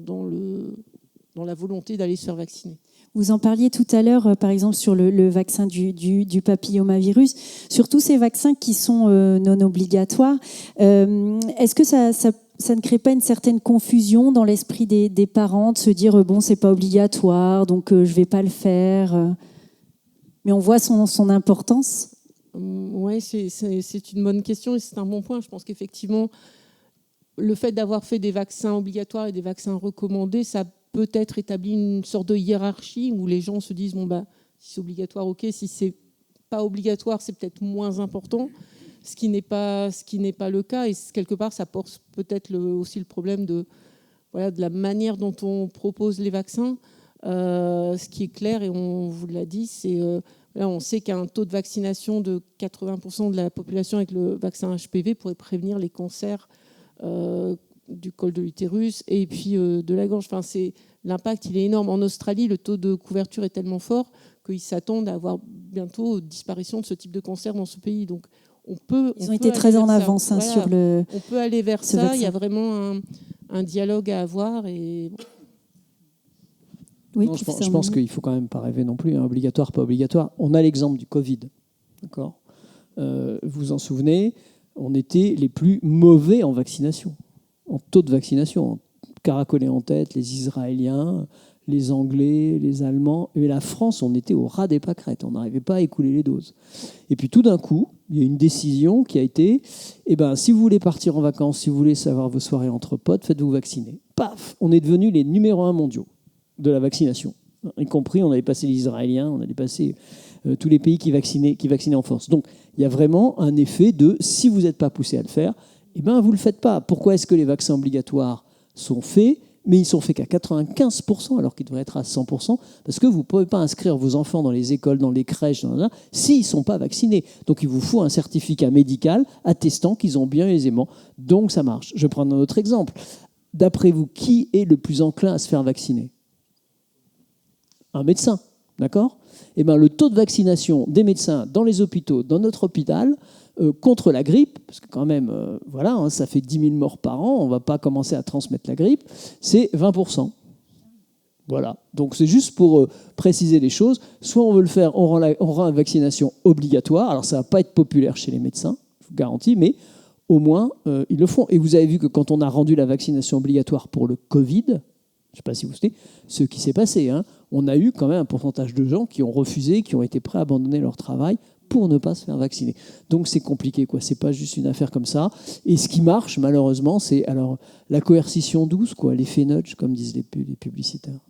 la volonté d'aller se faire vacciner. Vous en parliez tout à l'heure, par exemple, sur le vaccin du papillomavirus, sur tous ces vaccins qui sont non obligatoires. Est-ce que ça ne crée pas une certaine confusion dans l'esprit des parents de se dire bon, c'est pas obligatoire, donc je vais pas le faire. Mais on voit son importance. Oui, c'est une bonne question et c'est un bon point. Je pense qu'effectivement, le fait d'avoir fait des vaccins obligatoires et des vaccins recommandés, ça peut-être établi une sorte de hiérarchie où les gens se disent si c'est obligatoire, ok, si c'est pas obligatoire, c'est peut-être moins important, ce qui n'est pas le cas. Et quelque part, ça pose peut-être aussi le problème de la manière dont on propose les vaccins. Ce qui est clair, et on vous l'a dit, c'est on sait qu'un taux de vaccination de 80% de la population avec le vaccin HPV pourrait prévenir les cancers du col de l'utérus et puis de la gorge. L'impact, il est énorme. En Australie, le taux de couverture est tellement fort qu'ils s'attendent à avoir bientôt disparition de ce type de cancer dans ce pays. Donc, ils ont été très en avance sur le. On peut aller vers ça. Vaccin. Il y a vraiment un dialogue à avoir. Et... Oui, non, je pense qu'il ne faut quand même pas rêver non plus. Obligatoire, pas obligatoire. On a l'exemple du Covid. D'accord. Vous vous en souvenez, on était les plus mauvais en vaccination, en taux de vaccination. Caracolés en tête, les Israéliens, les Anglais, les Allemands. Et la France, on était au ras des pâquerettes. On n'arrivait pas à écouler les doses. Et puis tout d'un coup, il y a une décision qui a été, si vous voulez partir en vacances, si vous voulez savoir vos soirées entre potes, faites-vous vacciner. Paf, on est devenus les numéros 1 mondiaux de la vaccination. Y compris, on avait passé les Israéliens, on avait passé tous les pays qui vaccinaient en force. Donc, il y a vraiment un effet de, si vous n'êtes pas poussé à le faire, vous ne le faites pas. Pourquoi est-ce que les vaccins obligatoires sont faits, mais ils sont faits qu'à 95%, alors qu'ils devraient être à 100%, parce que vous ne pouvez pas inscrire vos enfants dans les écoles, dans les crèches, s'ils ne sont pas vaccinés. Donc, il vous faut un certificat médical attestant qu'ils ont bien eu les aimants. Donc, ça marche. Je vais prendre un autre exemple. D'après vous, qui est le plus enclin à se faire vacciner ? Un médecin, d'accord ? Le taux de vaccination des médecins dans les hôpitaux, dans notre hôpital, contre la grippe, parce que quand même, ça fait 10 000 morts par an, on ne va pas commencer à transmettre la grippe, c'est 20%. Voilà. Donc c'est juste pour préciser les choses. Soit on veut le faire, on rend la vaccination obligatoire. Alors ça ne va pas être populaire chez les médecins, je vous garantis, mais au moins ils le font. Et vous avez vu que quand on a rendu la vaccination obligatoire pour le Covid, je ne sais pas si vous savez, ce qui s'est passé, on a eu quand même un pourcentage de gens qui ont refusé, qui ont été prêts à abandonner leur travail pour ne pas se faire vacciner. Donc c'est compliqué, quoi. C'est pas juste une affaire comme ça. Et ce qui marche, malheureusement, c'est alors la coercition douce, quoi, l'effet nudge, comme disent les publicitaires.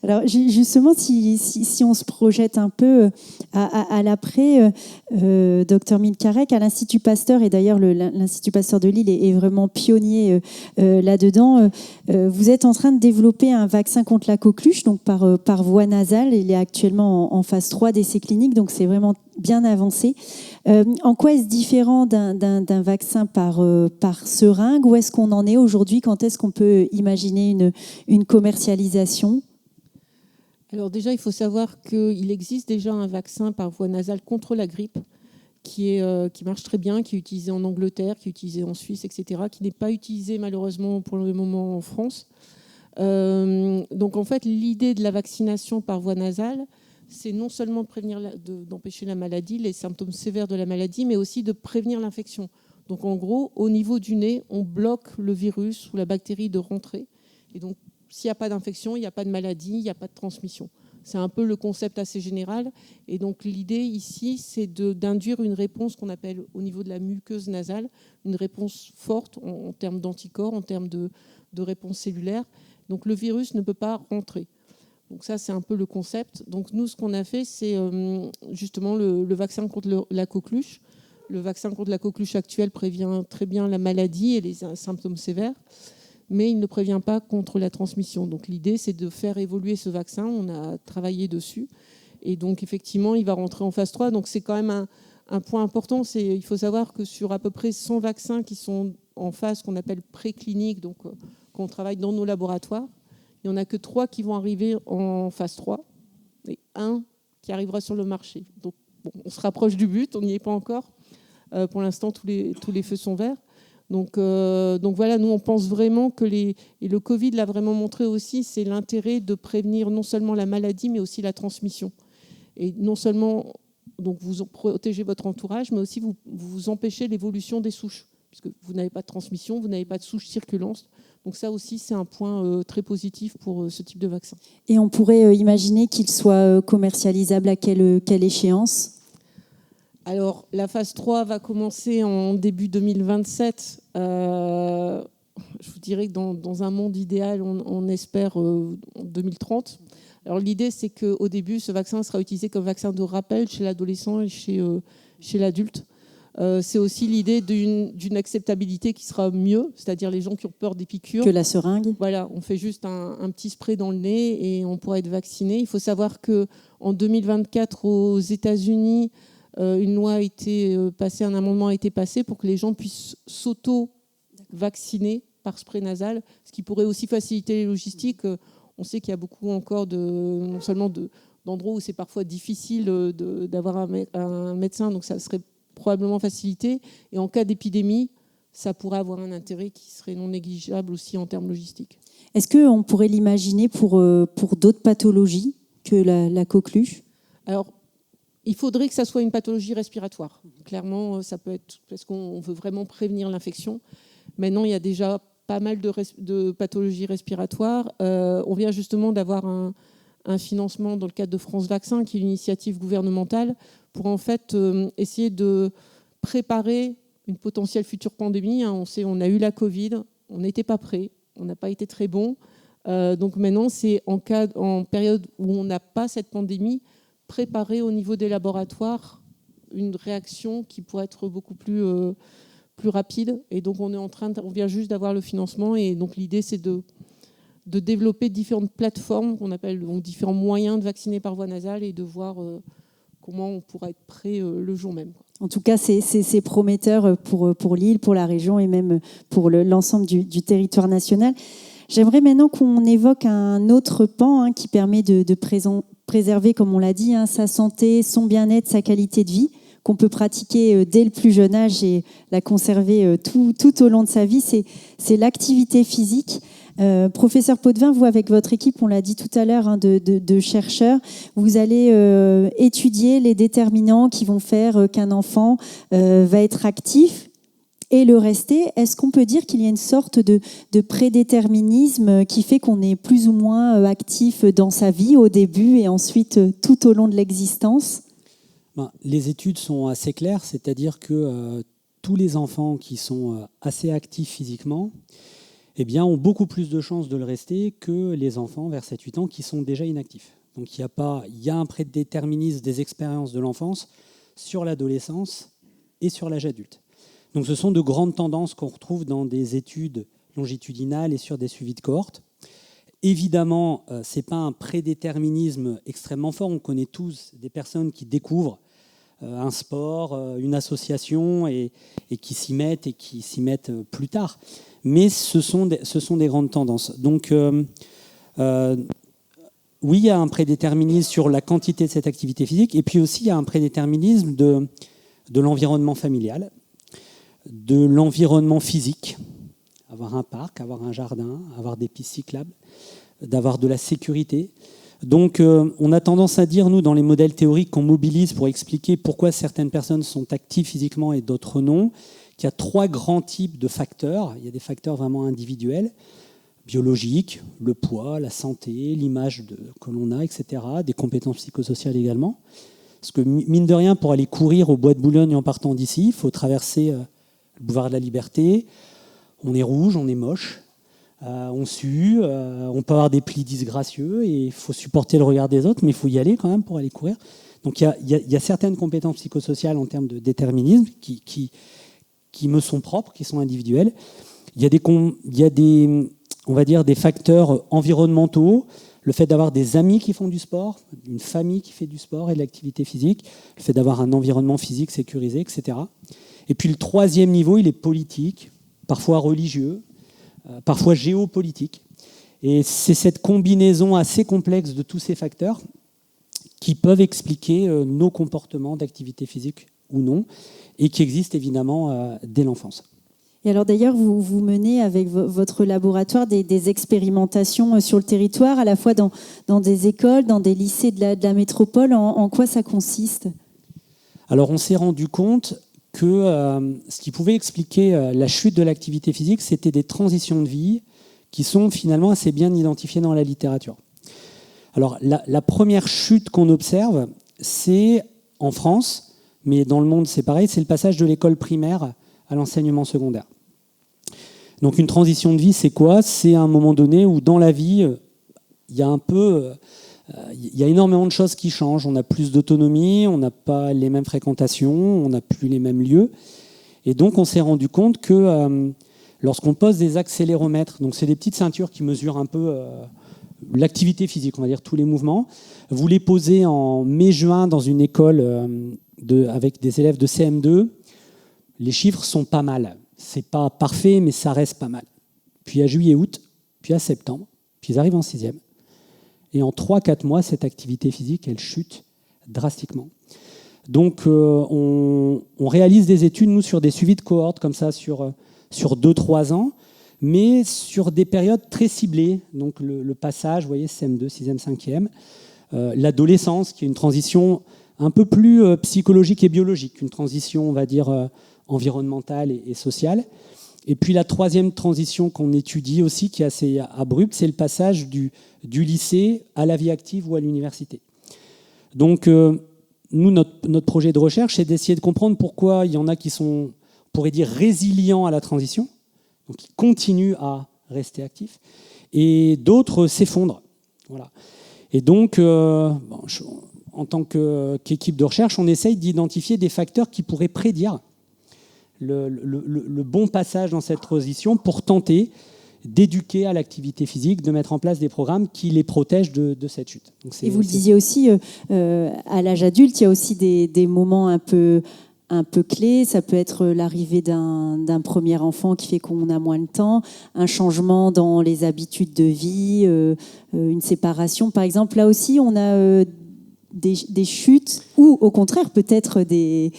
Alors justement, si on se projette un peu à l'après, Dr Milkarek, à l'Institut Pasteur, et d'ailleurs l'Institut Pasteur de Lille est vraiment pionnier là-dedans, vous êtes en train de développer un vaccin contre la coqueluche, donc par voie nasale. Il est actuellement en phase 3 d'essais cliniques, donc c'est vraiment bien avancé. En quoi est-ce différent d'un vaccin par seringue? Où est-ce qu'on en est aujourd'hui? Quand est-ce qu'on peut imaginer une commercialisation? Alors déjà, il faut savoir qu'il existe déjà un vaccin par voie nasale contre la grippe qui marche très bien, qui est utilisé en Angleterre, qui est utilisé en Suisse, etc., qui n'est pas utilisé malheureusement pour le moment en France. Donc en fait, l'idée de la vaccination par voie nasale, c'est non seulement d'empêcher la maladie, les symptômes sévères de la maladie, mais aussi de prévenir l'infection. Donc en gros, au niveau du nez, on bloque le virus ou la bactérie de rentrer. Et donc, s'il n'y a pas d'infection, il n'y a pas de maladie, il n'y a pas de transmission. C'est un peu le concept assez général. Et donc l'idée ici, c'est d'induire une réponse qu'on appelle au niveau de la muqueuse nasale, une réponse forte en termes d'anticorps, en termes de réponse cellulaire. Donc le virus ne peut pas rentrer. Donc ça, c'est un peu le concept. Donc nous, ce qu'on a fait, c'est justement le vaccin contre la coqueluche. Le vaccin contre la coqueluche actuel prévient très bien la maladie et les symptômes sévères, mais il ne prévient pas contre la transmission. Donc l'idée, c'est de faire évoluer ce vaccin. On a travaillé dessus. Et donc, effectivement, il va rentrer en phase 3. Donc c'est quand même un point important. Il faut savoir que sur à peu près 100 vaccins qui sont en phase qu'on appelle préclinique, donc qu'on travaille dans nos laboratoires, il n'y en a que 3 qui vont arriver en phase 3 et 1 qui arrivera sur le marché. Donc bon, on se rapproche du but, on n'y est pas encore. Pour l'instant, tous les feux sont verts. Donc voilà, nous on pense vraiment que et le Covid l'a vraiment montré aussi, c'est l'intérêt de prévenir non seulement la maladie, mais aussi la transmission. Et non seulement donc vous protégez votre entourage, mais aussi vous empêchez l'évolution des souches, puisque vous n'avez pas de transmission, vous n'avez pas de souches circulantes. Donc ça aussi, c'est un point très positif pour ce type de vaccin. Et on pourrait imaginer qu'il soit commercialisable à quelle échéance ? Alors, la phase 3 va commencer en début 2027. Je vous dirais que dans un monde idéal, on espère en 2030. Alors, l'idée, c'est qu'au début, ce vaccin sera utilisé comme vaccin de rappel chez l'adolescent et chez l'adulte. C'est aussi l'idée d'une acceptabilité qui sera mieux, c'est-à-dire les gens qui ont peur des piqûres. Que la seringue. Voilà, on fait juste un petit spray dans le nez et on pourra être vacciné. Il faut savoir qu'en 2024, aux États-Unis, une loi a été passée, un amendement a été passé pour que les gens puissent s'auto-vacciner par spray nasal, ce qui pourrait aussi faciliter les logistiques. On sait qu'il y a beaucoup encore non seulement d'endroits où c'est parfois difficile d'avoir un médecin, donc ça serait probablement facilité. Et en cas d'épidémie, ça pourrait avoir un intérêt qui serait non négligeable aussi en termes logistiques. Est-ce qu'on pourrait l'imaginer pour d'autres pathologies que la coqueluche ? Alors, il faudrait que ça soit une pathologie respiratoire. Clairement, ça peut être parce qu'on veut vraiment prévenir l'infection. Maintenant, il y a déjà pas mal de pathologies respiratoires. On vient justement d'avoir un financement dans le cadre de France Vaccin, qui est une initiative gouvernementale, pour en fait essayer de préparer une potentielle future pandémie. On sait, on a eu la Covid, on n'était pas prêt, on n'a pas été très bon. Donc maintenant, c'est en période où on n'a pas cette pandémie, préparer au niveau des laboratoires une réaction qui pourrait être beaucoup plus rapide. Et donc, on vient juste d'avoir le financement. Et donc, l'idée, c'est de développer différentes plateformes qu'on appelle donc, différents moyens de vacciner par voie nasale et de voir comment on pourra être prêt le jour même. En tout cas, c'est prometteur pour Lille, pour la région et même pour l'ensemble du territoire national. J'aimerais maintenant qu'on évoque un autre pan qui permet de préserver, comme on l'a dit, sa santé, son bien-être, sa qualité de vie, qu'on peut pratiquer dès le plus jeune âge et la conserver tout au long de sa vie, c'est l'activité physique. Professeur Potvin, vous avec votre équipe, on l'a dit tout à l'heure, de chercheurs, vous allez étudier les déterminants qui vont faire qu'un enfant va être actif. et le rester. Est-ce qu'on peut dire qu'il y a une sorte de prédéterminisme qui fait qu'on est plus ou moins actif dans sa vie au début et ensuite tout au long de l'existence ? Les études sont assez claires, c'est-à-dire que tous les enfants qui sont assez actifs physiquement ont beaucoup plus de chances de le rester que les enfants vers 7-8 ans qui sont déjà inactifs. Donc il y a un prédéterminisme des expériences de l'enfance sur l'adolescence et sur l'âge adulte. Donc ce sont de grandes tendances qu'on retrouve dans des études longitudinales et sur des suivis de cohortes. Évidemment, ce n'est pas un prédéterminisme extrêmement fort. On connaît tous des personnes qui découvrent un sport, une association et qui s'y mettent plus tard. Mais ce sont des grandes tendances. Donc oui, il y a un prédéterminisme sur la quantité de cette activité physique, et puis aussi il y a un prédéterminisme de l'environnement familial, de l'environnement physique, avoir un parc, avoir un jardin, avoir des pistes cyclables, d'avoir de la sécurité. Donc on a tendance à dire, nous, dans les modèles théoriques qu'on mobilise pour expliquer pourquoi certaines personnes sont actives physiquement et d'autres non, qu'il y a 3 grands types de facteurs. Il y a des facteurs vraiment individuels, biologiques, le poids, la santé, l'image que l'on a, etc., des compétences psychosociales également. Parce que, mine de rien, pour aller courir au Bois de Boulogne en partant d'ici, il faut traverser le boulevard de la Liberté. On est rouge, on est moche, on sue, on peut avoir des plis disgracieux et il faut supporter le regard des autres, mais il faut y aller quand même pour aller courir. Donc il y a certaines compétences psychosociales en termes de déterminisme qui me sont propres, qui sont individuelles. Il y a on va dire, des facteurs environnementaux, le fait d'avoir des amis qui font du sport, une famille qui fait du sport et de l'activité physique, le fait d'avoir un environnement physique sécurisé, etc. Et puis le 3e niveau, il est politique, parfois religieux, parfois géopolitique. Et c'est cette combinaison assez complexe de tous ces facteurs qui peuvent expliquer nos comportements d'activité physique ou non, et qui existent évidemment dès l'enfance. Et alors d'ailleurs, vous menez avec votre laboratoire des expérimentations sur le territoire, à la fois dans des écoles, dans des lycées de la métropole. En quoi ça consiste ? Alors on s'est rendu compte que ce qui pouvait expliquer la chute de l'activité physique, c'était des transitions de vie qui sont finalement assez bien identifiées dans la littérature. Alors la première chute qu'on observe, c'est en France, mais dans le monde c'est pareil, c'est le passage de l'école primaire à l'enseignement secondaire. Donc une transition de vie, c'est quoi ? C'est un moment donné où dans la vie, il y a énormément de choses qui changent. On a plus d'autonomie, on n'a pas les mêmes fréquentations, on n'a plus les mêmes lieux. Et donc on s'est rendu compte que lorsqu'on pose des accéléromètres, donc c'est des petites ceintures qui mesurent un peu l'activité physique, on va dire tous les mouvements, vous les posez en mai-juin dans une école avec des élèves de CM2, les chiffres sont pas mal. C'est pas parfait, mais ça reste pas mal. Puis à juillet-août, puis à septembre, puis ils arrivent en 6e. Et en 3-4 mois, cette activité physique, elle chute drastiquement. Donc on réalise des études, nous, sur des suivis de cohortes, comme ça, sur 2-3 ans, mais sur des périodes très ciblées. Donc le passage, vous voyez, CM2, 6e, 5e. L'adolescence, qui est une transition un peu plus psychologique et biologique, une transition, on va dire, environnementale et sociale. Et puis la 3e transition qu'on étudie aussi, qui est assez abrupte, c'est le passage du lycée à la vie active ou à l'université. Donc nous, notre projet de recherche, c'est d'essayer de comprendre pourquoi il y en a qui sont, on pourrait dire, résilients à la transition, donc qui continuent à rester actifs, et d'autres s'effondrent. Voilà. Et donc, en tant qu'équipe de recherche, on essaye d'identifier des facteurs qui pourraient prédire le bon passage dans cette transition pour tenter d'éduquer à l'activité physique, de mettre en place des programmes qui les protègent de cette chute. Donc et vous le disiez aussi, à l'âge adulte, il y a aussi des moments un peu clés. Ça peut être l'arrivée d'un premier enfant qui fait qu'on a moins de temps, un changement dans les habitudes de vie, une séparation. Par exemple, là aussi, on a des chutes ou au contraire peut-être des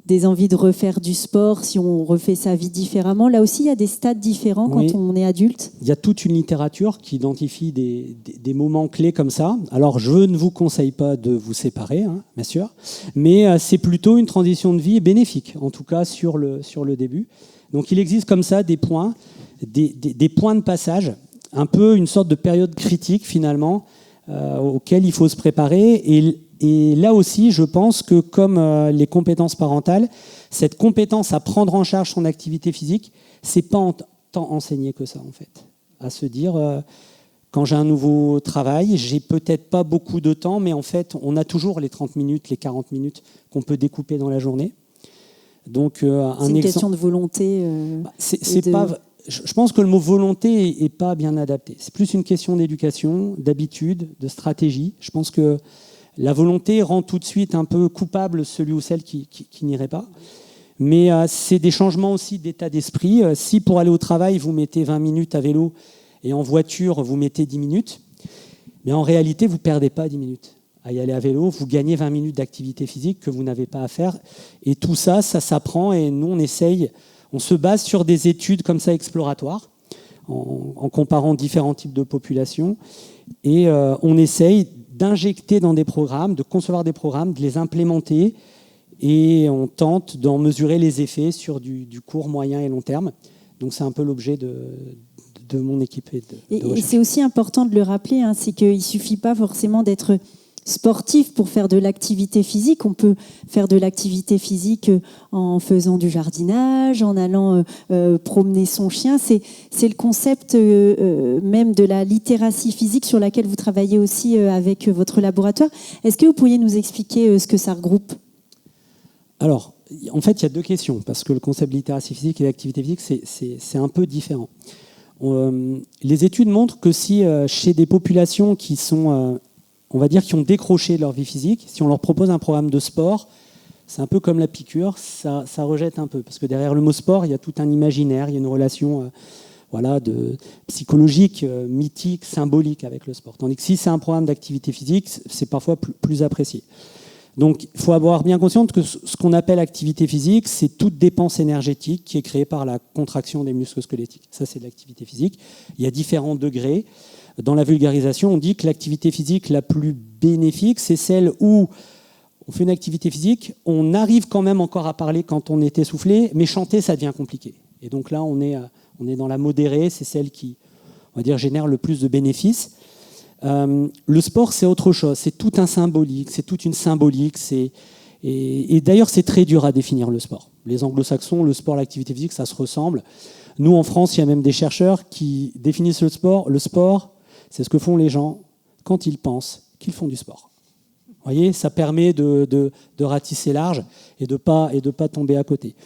des envies de refaire du sport, si on refait sa vie différemment. Là aussi, il y a des stades différents quand on est adulte. Il y a toute une littérature qui identifie des moments clés comme ça. Alors, je ne vous conseille pas de vous séparer, hein, bien sûr, mais c'est plutôt une transition de vie bénéfique, en tout cas sur le début. Donc, il existe comme ça des points, des points de passage, un peu une sorte de période critique finalement, auquel il faut se préparer. Et là aussi, je pense que comme les compétences parentales, cette compétence à prendre en charge son activité physique, c'est pas tant enseigné que ça en fait. À se dire, quand j'ai un nouveau travail, j'ai peut-être pas beaucoup de temps, mais en fait, on a toujours les 30 minutes, les 40 minutes qu'on peut découper dans la journée. Donc, c'est une question de volonté. Je pense que le mot volonté n'est pas bien adapté. C'est plus une question d'éducation, d'habitude, de stratégie. Je pense que la volonté rend tout de suite un peu coupable celui ou celle qui n'irait pas. Mais c'est des changements aussi d'état d'esprit. Si pour aller au travail, vous mettez 20 minutes à vélo et en voiture, vous mettez 10 minutes, mais en réalité, vous ne perdez pas 10 minutes à y aller à vélo. Vous gagnez 20 minutes d'activité physique que vous n'avez pas à faire. Et tout ça, ça s'apprend. Et nous, on se base sur des études comme ça exploratoires, en comparant différents types de populations. Et on essaye d'injecter dans des programmes, de concevoir des programmes, de les implémenter, et on tente d'en mesurer les effets sur du court, moyen et long terme. Donc c'est un peu l'objet de mon équipe. Et c'est aussi important de le rappeler, hein, c'est qu'il ne suffit pas forcément d'être sportif pour faire de l'activité physique. On peut faire de l'activité physique en faisant du jardinage, en allant promener son chien. C'est le concept même de la littératie physique sur laquelle vous travaillez aussi avec votre laboratoire. Est-ce que vous pourriez nous expliquer ce que ça regroupe ? Alors, en fait, il y a deux questions, parce que le concept de littératie physique et l'activité physique, c'est un peu différent. Les études montrent que si chez des populations qui sont... on va dire, qui ont décroché de leur vie physique, si on leur propose un programme de sport, c'est un peu comme la piqûre, ça rejette un peu. Parce que derrière le mot sport, il y a tout un imaginaire, il y a une relation psychologique, mythique, symbolique avec le sport. Tandis que si c'est un programme d'activité physique, c'est parfois plus apprécié. Donc, il faut avoir bien conscience que ce qu'on appelle activité physique, c'est toute dépense énergétique qui est créée par la contraction des muscles squelettiques. Ça, c'est de l'activité physique. Il y a différents degrés. Dans la vulgarisation, on dit que l'activité physique la plus bénéfique, c'est celle où on fait une activité physique, on arrive quand même encore à parler quand on est essoufflé, mais chanter, ça devient compliqué. Et donc là, on est dans la modérée, c'est celle qui, on va dire, génère le plus de bénéfices. Le sport, c'est autre chose, c'est tout un symbolique, c'est toute une symbolique. Et d'ailleurs, c'est très dur à définir le sport. Les anglo-saxons, le sport, l'activité physique, ça se ressemble. Nous, en France, il y a même des chercheurs qui définissent le sport. Le sport, c'est ce que font les gens quand ils pensent qu'ils font du sport. Vous voyez, ça permet de ratisser large et de pas tomber à côté.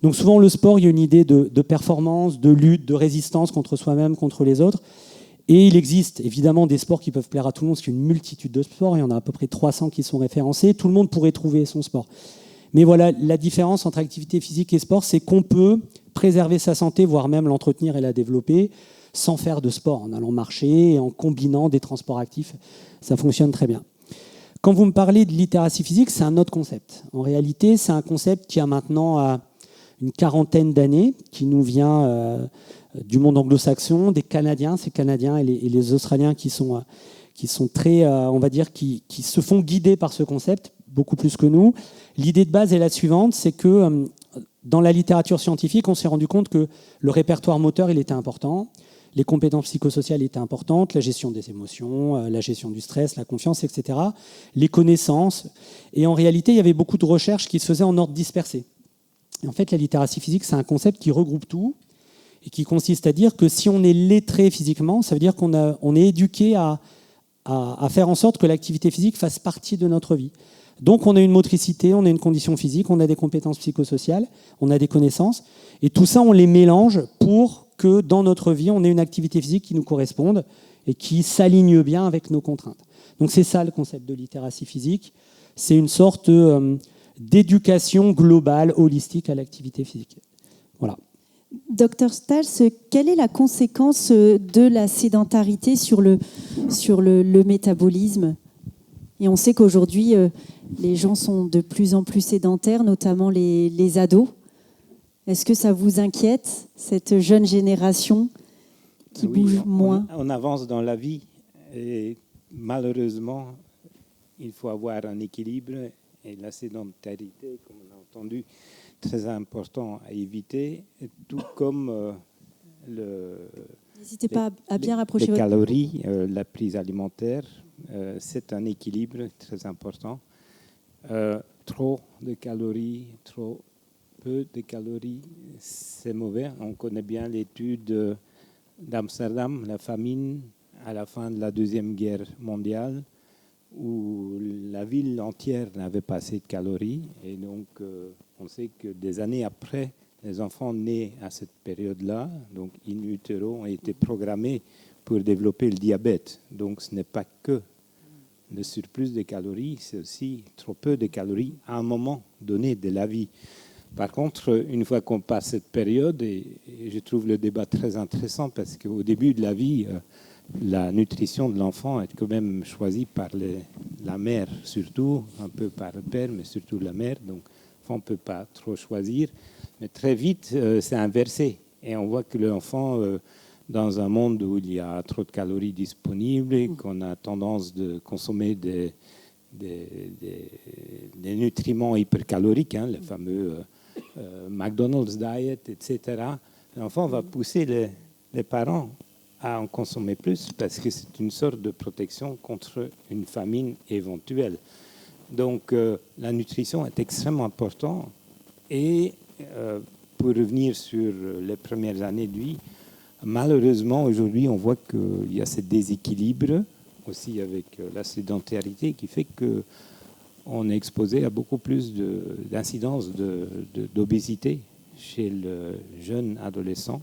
Donc souvent, le sport, il y a une idée de performance, de lutte, de résistance contre soi-même, contre les autres. Et il existe évidemment des sports qui peuvent plaire à tout le monde, parce qu'il y a une multitude de sports, il y en a à peu près 300 qui sont référencés, tout le monde pourrait trouver son sport. Mais voilà, la différence entre activité physique et sport, c'est qu'on peut préserver sa santé, voire même l'entretenir et la développer, sans faire de sport, en allant marcher et en combinant des transports actifs. Ça fonctionne très bien. Quand vous me parlez de littératie physique, c'est un autre concept. En réalité, c'est un concept qui a maintenant une quarantaine d'années, qui nous vient du monde anglo-saxon, des Canadiens, ces Canadiens et les Australiens qui sont très, on va dire, qui se font guider par ce concept, beaucoup plus que nous. L'idée de base est la suivante, c'est que dans la littérature scientifique, on s'est rendu compte que le répertoire moteur, il était important, les compétences psychosociales étaient importantes, la gestion des émotions, la gestion du stress, la confiance, etc., les connaissances. Et en réalité, il y avait beaucoup de recherches qui se faisaient en ordre dispersé. Et en fait, la littératie physique, c'est un concept qui regroupe tout et qui consiste à dire que si on est lettré physiquement, ça veut dire qu'on est éduqué à faire en sorte que l'activité physique fasse partie de notre vie. Donc on a une motricité, on a une condition physique, on a des compétences psychosociales, on a des connaissances, et tout ça, on les mélange pour que dans notre vie, on ait une activité physique qui nous corresponde et qui s'aligne bien avec nos contraintes. Donc c'est ça le concept de littératie physique, c'est une sorte d'éducation globale, holistique à l'activité physique. Voilà. Dr Stals, quelle est la conséquence de la sédentarité sur le métabolisme ? Et on sait qu'aujourd'hui, les gens sont de plus en plus sédentaires, notamment les ados. Est-ce que ça vous inquiète, cette jeune génération qui bouge moins? On avance dans la vie et malheureusement, il faut avoir un équilibre et la sédentarité, comme on a entendu, très important à éviter, tout comme N'hésitez pas à bien rapprocher les votre... calories, la prise alimentaire, c'est un équilibre très important. Trop de calories, trop peu de calories, c'est mauvais. On connaît bien l'étude d'Amsterdam, la famine à la fin de la Deuxième Guerre mondiale, où la ville entière n'avait pas assez de calories. Et donc, on sait que des années après, les enfants nés à cette période-là, donc in utero, ont été programmés pour développer le diabète. Donc, ce n'est pas que le surplus de calories, c'est aussi trop peu de calories à un moment donné de la vie. Par contre, une fois qu'on passe cette période, et je trouve le débat très intéressant parce qu'au début de la vie, la nutrition de l'enfant est quand même choisie par la mère, surtout, un peu par le père, mais surtout la mère. Donc, l'enfant ne peut pas trop choisir. Mais très vite, c'est inversé. Et on voit que l'enfant, dans un monde où il y a trop de calories disponibles et qu'on a tendance de consommer des nutriments hypercaloriques, les fameux McDonald's diet, etc., l'enfant va pousser les parents à en consommer plus parce que c'est une sorte de protection contre une famine éventuelle. Donc, la nutrition est extrêmement importante. Et pour revenir sur les premières années de vie, malheureusement, aujourd'hui, on voit qu'il y a ce déséquilibre aussi avec la sédentarité qui fait qu'on est exposé à beaucoup plus d'incidence d'obésité chez le jeune adolescent.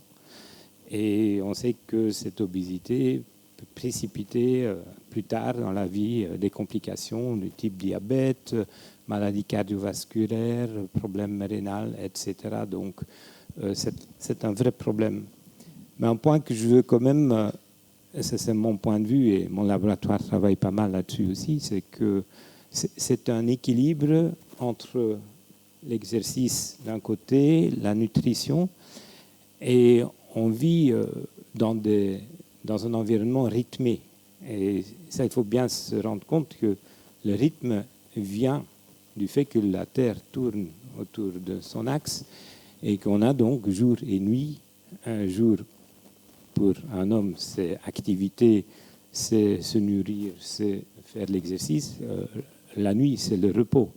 Et on sait que cette obésité peut précipiter plus tard dans la vie des complications du type diabète, maladie cardiovasculaire, problèmes rénaux, etc. Donc, c'est un vrai problème. Mais un point que je veux quand même, ça c'est mon point de vue et mon laboratoire travaille pas mal là-dessus aussi, c'est que c'est un équilibre entre l'exercice d'un côté, la nutrition, et on vit dans un environnement rythmé. Et ça, il faut bien se rendre compte que le rythme vient du fait que la Terre tourne autour de son axe et qu'on a donc jour et nuit. Un jour, pour un homme, c'est activité, c'est se nourrir, c'est faire l'exercice. La nuit, c'est le repos.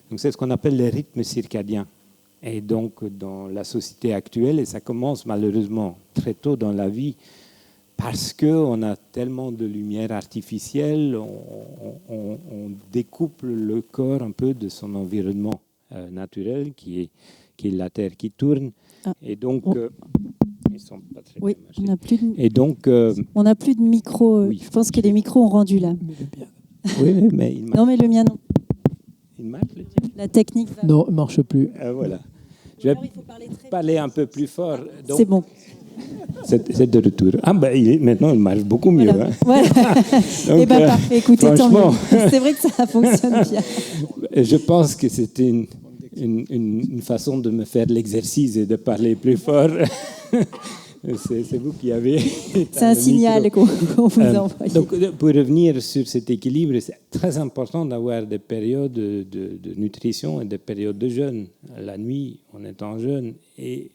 Donc, c'est ce qu'on appelle les rythmes circadiens. Et donc, dans la société actuelle, et ça commence malheureusement très tôt dans la vie, parce qu'on a tellement de lumière artificielle, on découple le corps un peu de son environnement naturel, qui est la Terre qui tourne. Et donc, ils sont pas très oui, bien on n'a plus de... Et donc, on n'a plus de micro. Oui. Je pense que les micros ont rendu là. oui, mais il marche. Non, mais le mien non. Il marche, le tien. La technique va... Non, ne marche plus. Voilà. Je vais parler un peu plus fort. Donc, c'est bon. C'est de retour. Ah ben, maintenant, il marche beaucoup mieux. Voilà. Hein. Voilà. Donc, et ben, parfait. Écoutez, tant franchement, mieux. C'est vrai que ça fonctionne bien. Je pense que c'était une façon de me faire l'exercice et de parler plus fort. C'est vous qui avez... C'est un signal qu'on vous envoie. Donc, pour revenir sur cet équilibre, c'est très important d'avoir des périodes de nutrition et des périodes de jeûne. La nuit, on est en jeûne et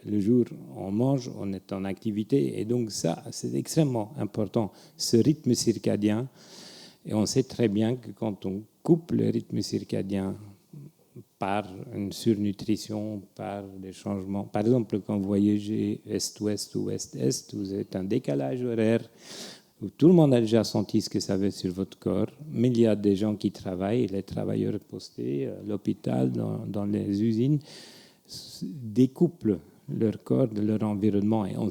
le jour, on mange, on est en activité. Et donc ça, c'est extrêmement important, ce rythme circadien. Et on sait très bien que quand on coupe le rythme circadien par une surnutrition, par des changements. Par exemple, quand vous voyagez est-ouest ou ouest-est, vous avez un décalage horaire où tout le monde a déjà senti ce que ça veut sur votre corps, mais il y a des gens qui travaillent, les travailleurs postés, à l'hôpital, dans les usines, découplent leur corps de leur environnement. Et on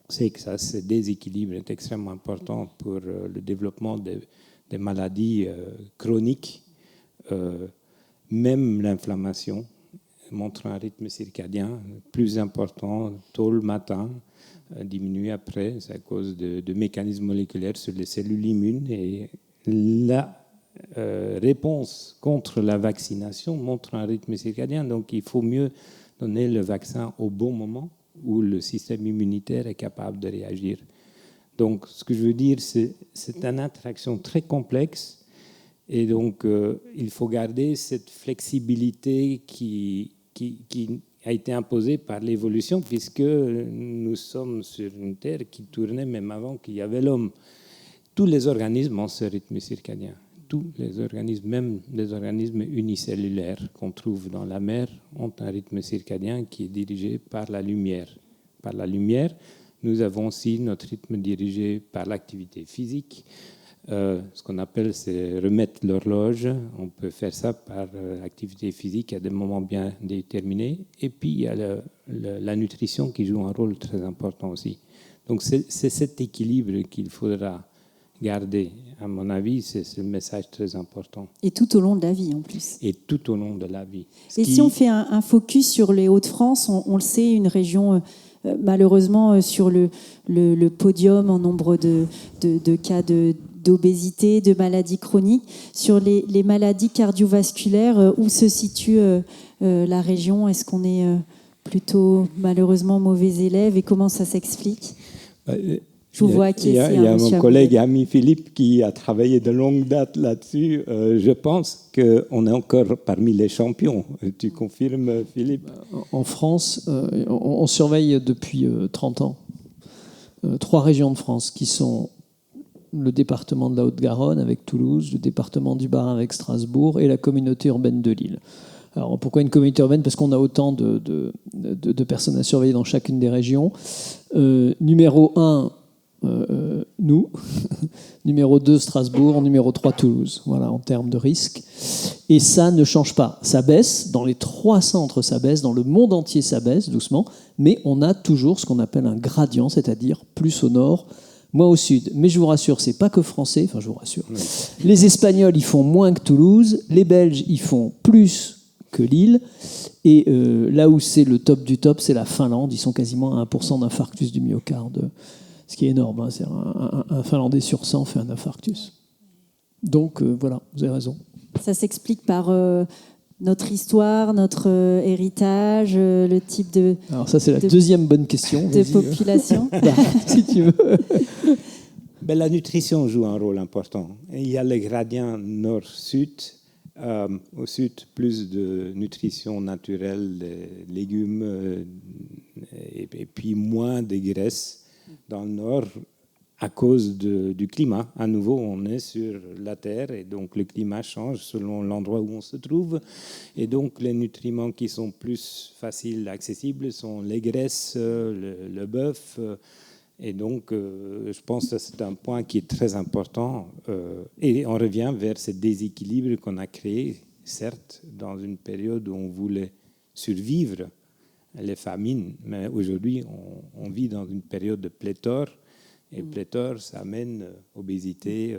sait que ça, ce déséquilibre est extrêmement important pour le développement des maladies chroniques. Même l'inflammation montre un rythme circadien plus important tôt le matin, diminue après. C'est à cause de mécanismes moléculaires sur les cellules immunes. Et réponse contre la vaccination montre un rythme circadien. Donc il faut mieux donner le vaccin au bon moment où le système immunitaire est capable de réagir. Donc ce que je veux dire, c'est une interaction très complexe et donc il faut garder cette flexibilité qui a été imposée par l'évolution puisque nous sommes sur une Terre qui tournait même avant qu'il y avait l'homme. Tous les organismes ont ce rythme circadien. Tous les organismes, même les organismes unicellulaires qu'on trouve dans la mer, ont un rythme circadien qui est dirigé par la lumière. Par la lumière, nous avons aussi notre rythme dirigé par l'activité physique. Ce qu'on appelle, c'est remettre l'horloge. On peut faire ça par l'activité physique à des moments bien déterminés. Et puis, il y a la nutrition qui joue un rôle très important aussi. Donc, c'est cet équilibre qu'il faudra garder. À mon avis, c'est le message très important. Et tout au long de la vie, en plus. Et tout au long de la vie. Et si on fait un focus sur les Hauts-de-France, on le sait, une région malheureusement sur le podium en nombre de cas d'obésité, de maladies chroniques. Sur les maladies cardiovasculaires, où se situe la région? Est-ce qu'on est plutôt malheureusement mauvais élève et comment ça s'explique? Je vous vois acquiescer. Il y a mon collègue et ami Philippe qui a travaillé de longue date là-dessus. Je pense qu'on est encore parmi les champions. Tu confirmes, Philippe? En France, on surveille depuis 30 ans 3 régions de France qui sont le département de la Haute-Garonne avec Toulouse, le département du Bas-Rhin avec Strasbourg et la communauté urbaine de Lille. Alors pourquoi une communauté urbaine? Parce qu'on a autant de personnes à surveiller dans chacune des régions. Numéro 1, nous. Numéro 2, Strasbourg. Numéro 3, Toulouse. Voilà, en termes de risque. Et ça ne change pas. Ça baisse. Dans les 3 centres, ça baisse. Dans le monde entier, ça baisse doucement. Mais on a toujours ce qu'on appelle un gradient, c'est-à-dire plus au nord, moins au sud. Mais je vous rassure, c'est pas que français. Enfin, je vous rassure. Oui. Les Espagnols, ils font moins que Toulouse. Les Belges, ils font plus que Lille. Et là où c'est le top du top, c'est la Finlande. Ils sont quasiment à 1% d'infarctus du myocarde. Ce qui est énorme, hein. C'est un Finlandais sur 100 fait un infarctus. Donc voilà, vous avez raison. Ça s'explique par notre histoire, notre héritage, le type de... Alors ça, c'est la deuxième bonne question. De population. Si tu veux. Ben, la nutrition joue un rôle important. Il y a le gradient nord-sud. Au sud, plus de nutrition naturelle, des légumes, et puis moins de graisses. Dans le nord, à cause du climat. À nouveau, on est sur la Terre et donc le climat change selon l'endroit où on se trouve. Et donc, les nutriments qui sont plus faciles, accessibles sont les graisses, le bœuf. Et donc, je pense que c'est un point qui est très important. Et on revient vers ce déséquilibre qu'on a créé, certes, dans une période où on voulait survivre les famines, mais aujourd'hui, on vit dans une période de pléthore, et pléthore, ça amène obésité,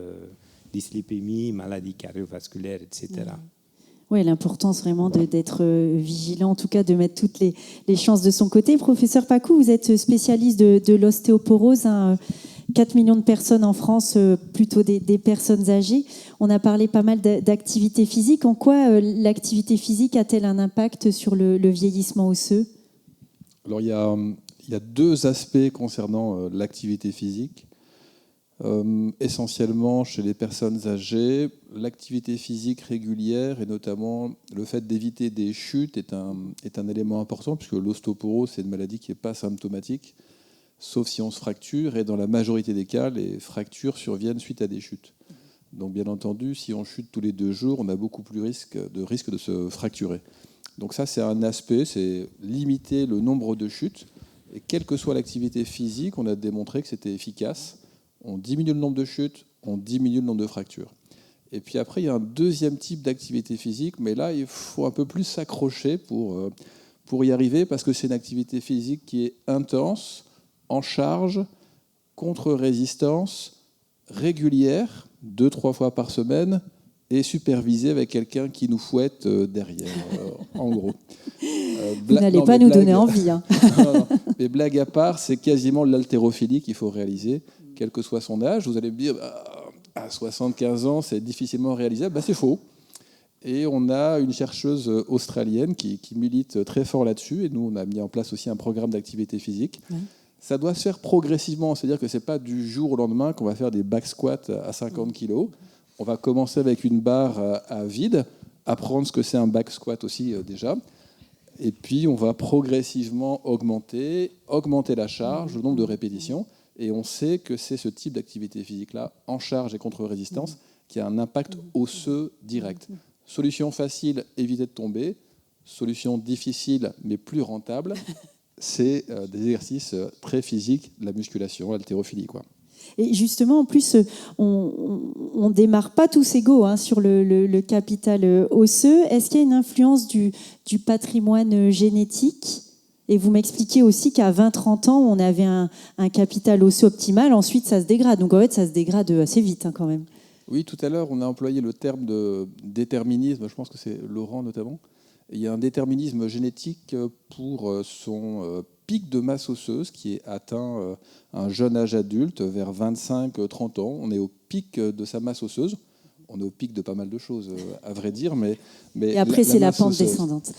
dyslipémie, maladies cardiovasculaires, etc. Oui, l'importance vraiment d'être vigilant, en tout cas de mettre toutes les chances de son côté. Professeur Pacou, vous êtes spécialiste de l'ostéoporose, 4 millions de personnes en France, plutôt des personnes âgées. On a parlé pas mal d'activité physique. En quoi l'activité physique a-t-elle un impact sur le vieillissement osseux? Alors, il y a 2 aspects concernant l'activité physique. Essentiellement, chez les personnes âgées, l'activité physique régulière et notamment le fait d'éviter des chutes est un élément important, puisque l'ostéoporose, c'est une maladie qui n'est pas symptomatique, sauf si on se fracture. Et dans la majorité des cas, les fractures surviennent suite à des chutes. Donc, bien entendu, si on chute tous les 2 jours, on a beaucoup plus de risque de se fracturer. Donc ça, c'est un aspect, c'est limiter le nombre de chutes. Et quelle que soit l'activité physique, on a démontré que c'était efficace. On diminue le nombre de chutes, on diminue le nombre de fractures. Et puis après, il y a un deuxième type d'activité physique, mais là, il faut un peu plus s'accrocher pour y arriver, parce que c'est une activité physique qui est intense, en charge, contre-résistance, régulière, 2-3 fois par semaine, et supervisé avec quelqu'un qui nous fouette derrière, en gros. Vous n'allez pas nous donner envie. Hein. Non. Mais blague à part, c'est quasiment l'haltérophilie qu'il faut réaliser, quel que soit son âge. Vous allez me dire, à 75 ans, c'est difficilement réalisable. C'est faux. Et on a une chercheuse australienne qui milite très fort là-dessus. Et nous, on a mis en place aussi un programme d'activité physique. Ça doit se faire progressivement. C'est-à-dire que ce n'est pas du jour au lendemain qu'on va faire des back squats à 50 kg. On va commencer avec une barre à vide, apprendre ce que c'est un back squat aussi déjà. Et puis, on va progressivement augmenter la charge, le nombre de répétitions. Et on sait que c'est ce type d'activité physique-là, en charge et contre-résistance, qui a un impact osseux direct. Solution facile, éviter de tomber. Solution difficile, mais plus rentable, c'est des exercices très physiques, la musculation, l'haltérophilie, quoi. Et justement, en plus, on ne démarre pas tous égaux sur le capital osseux. Est-ce qu'il y a une influence du patrimoine génétique ? Et vous m'expliquez aussi qu'à 20-30 ans, on avait un capital osseux optimal. Ensuite, ça se dégrade. Donc, en fait, ça se dégrade assez vite quand même. Oui, tout à l'heure, on a employé le terme de déterminisme. Je pense que c'est Laurent notamment. Il y a un déterminisme génétique pour son pic de masse osseuse qui est atteint à un jeune âge adulte, vers 25-30 ans. On est au pic de sa masse osseuse. On est au pic de pas mal de choses, à vrai dire. Mais et après, c'est la pente descendante.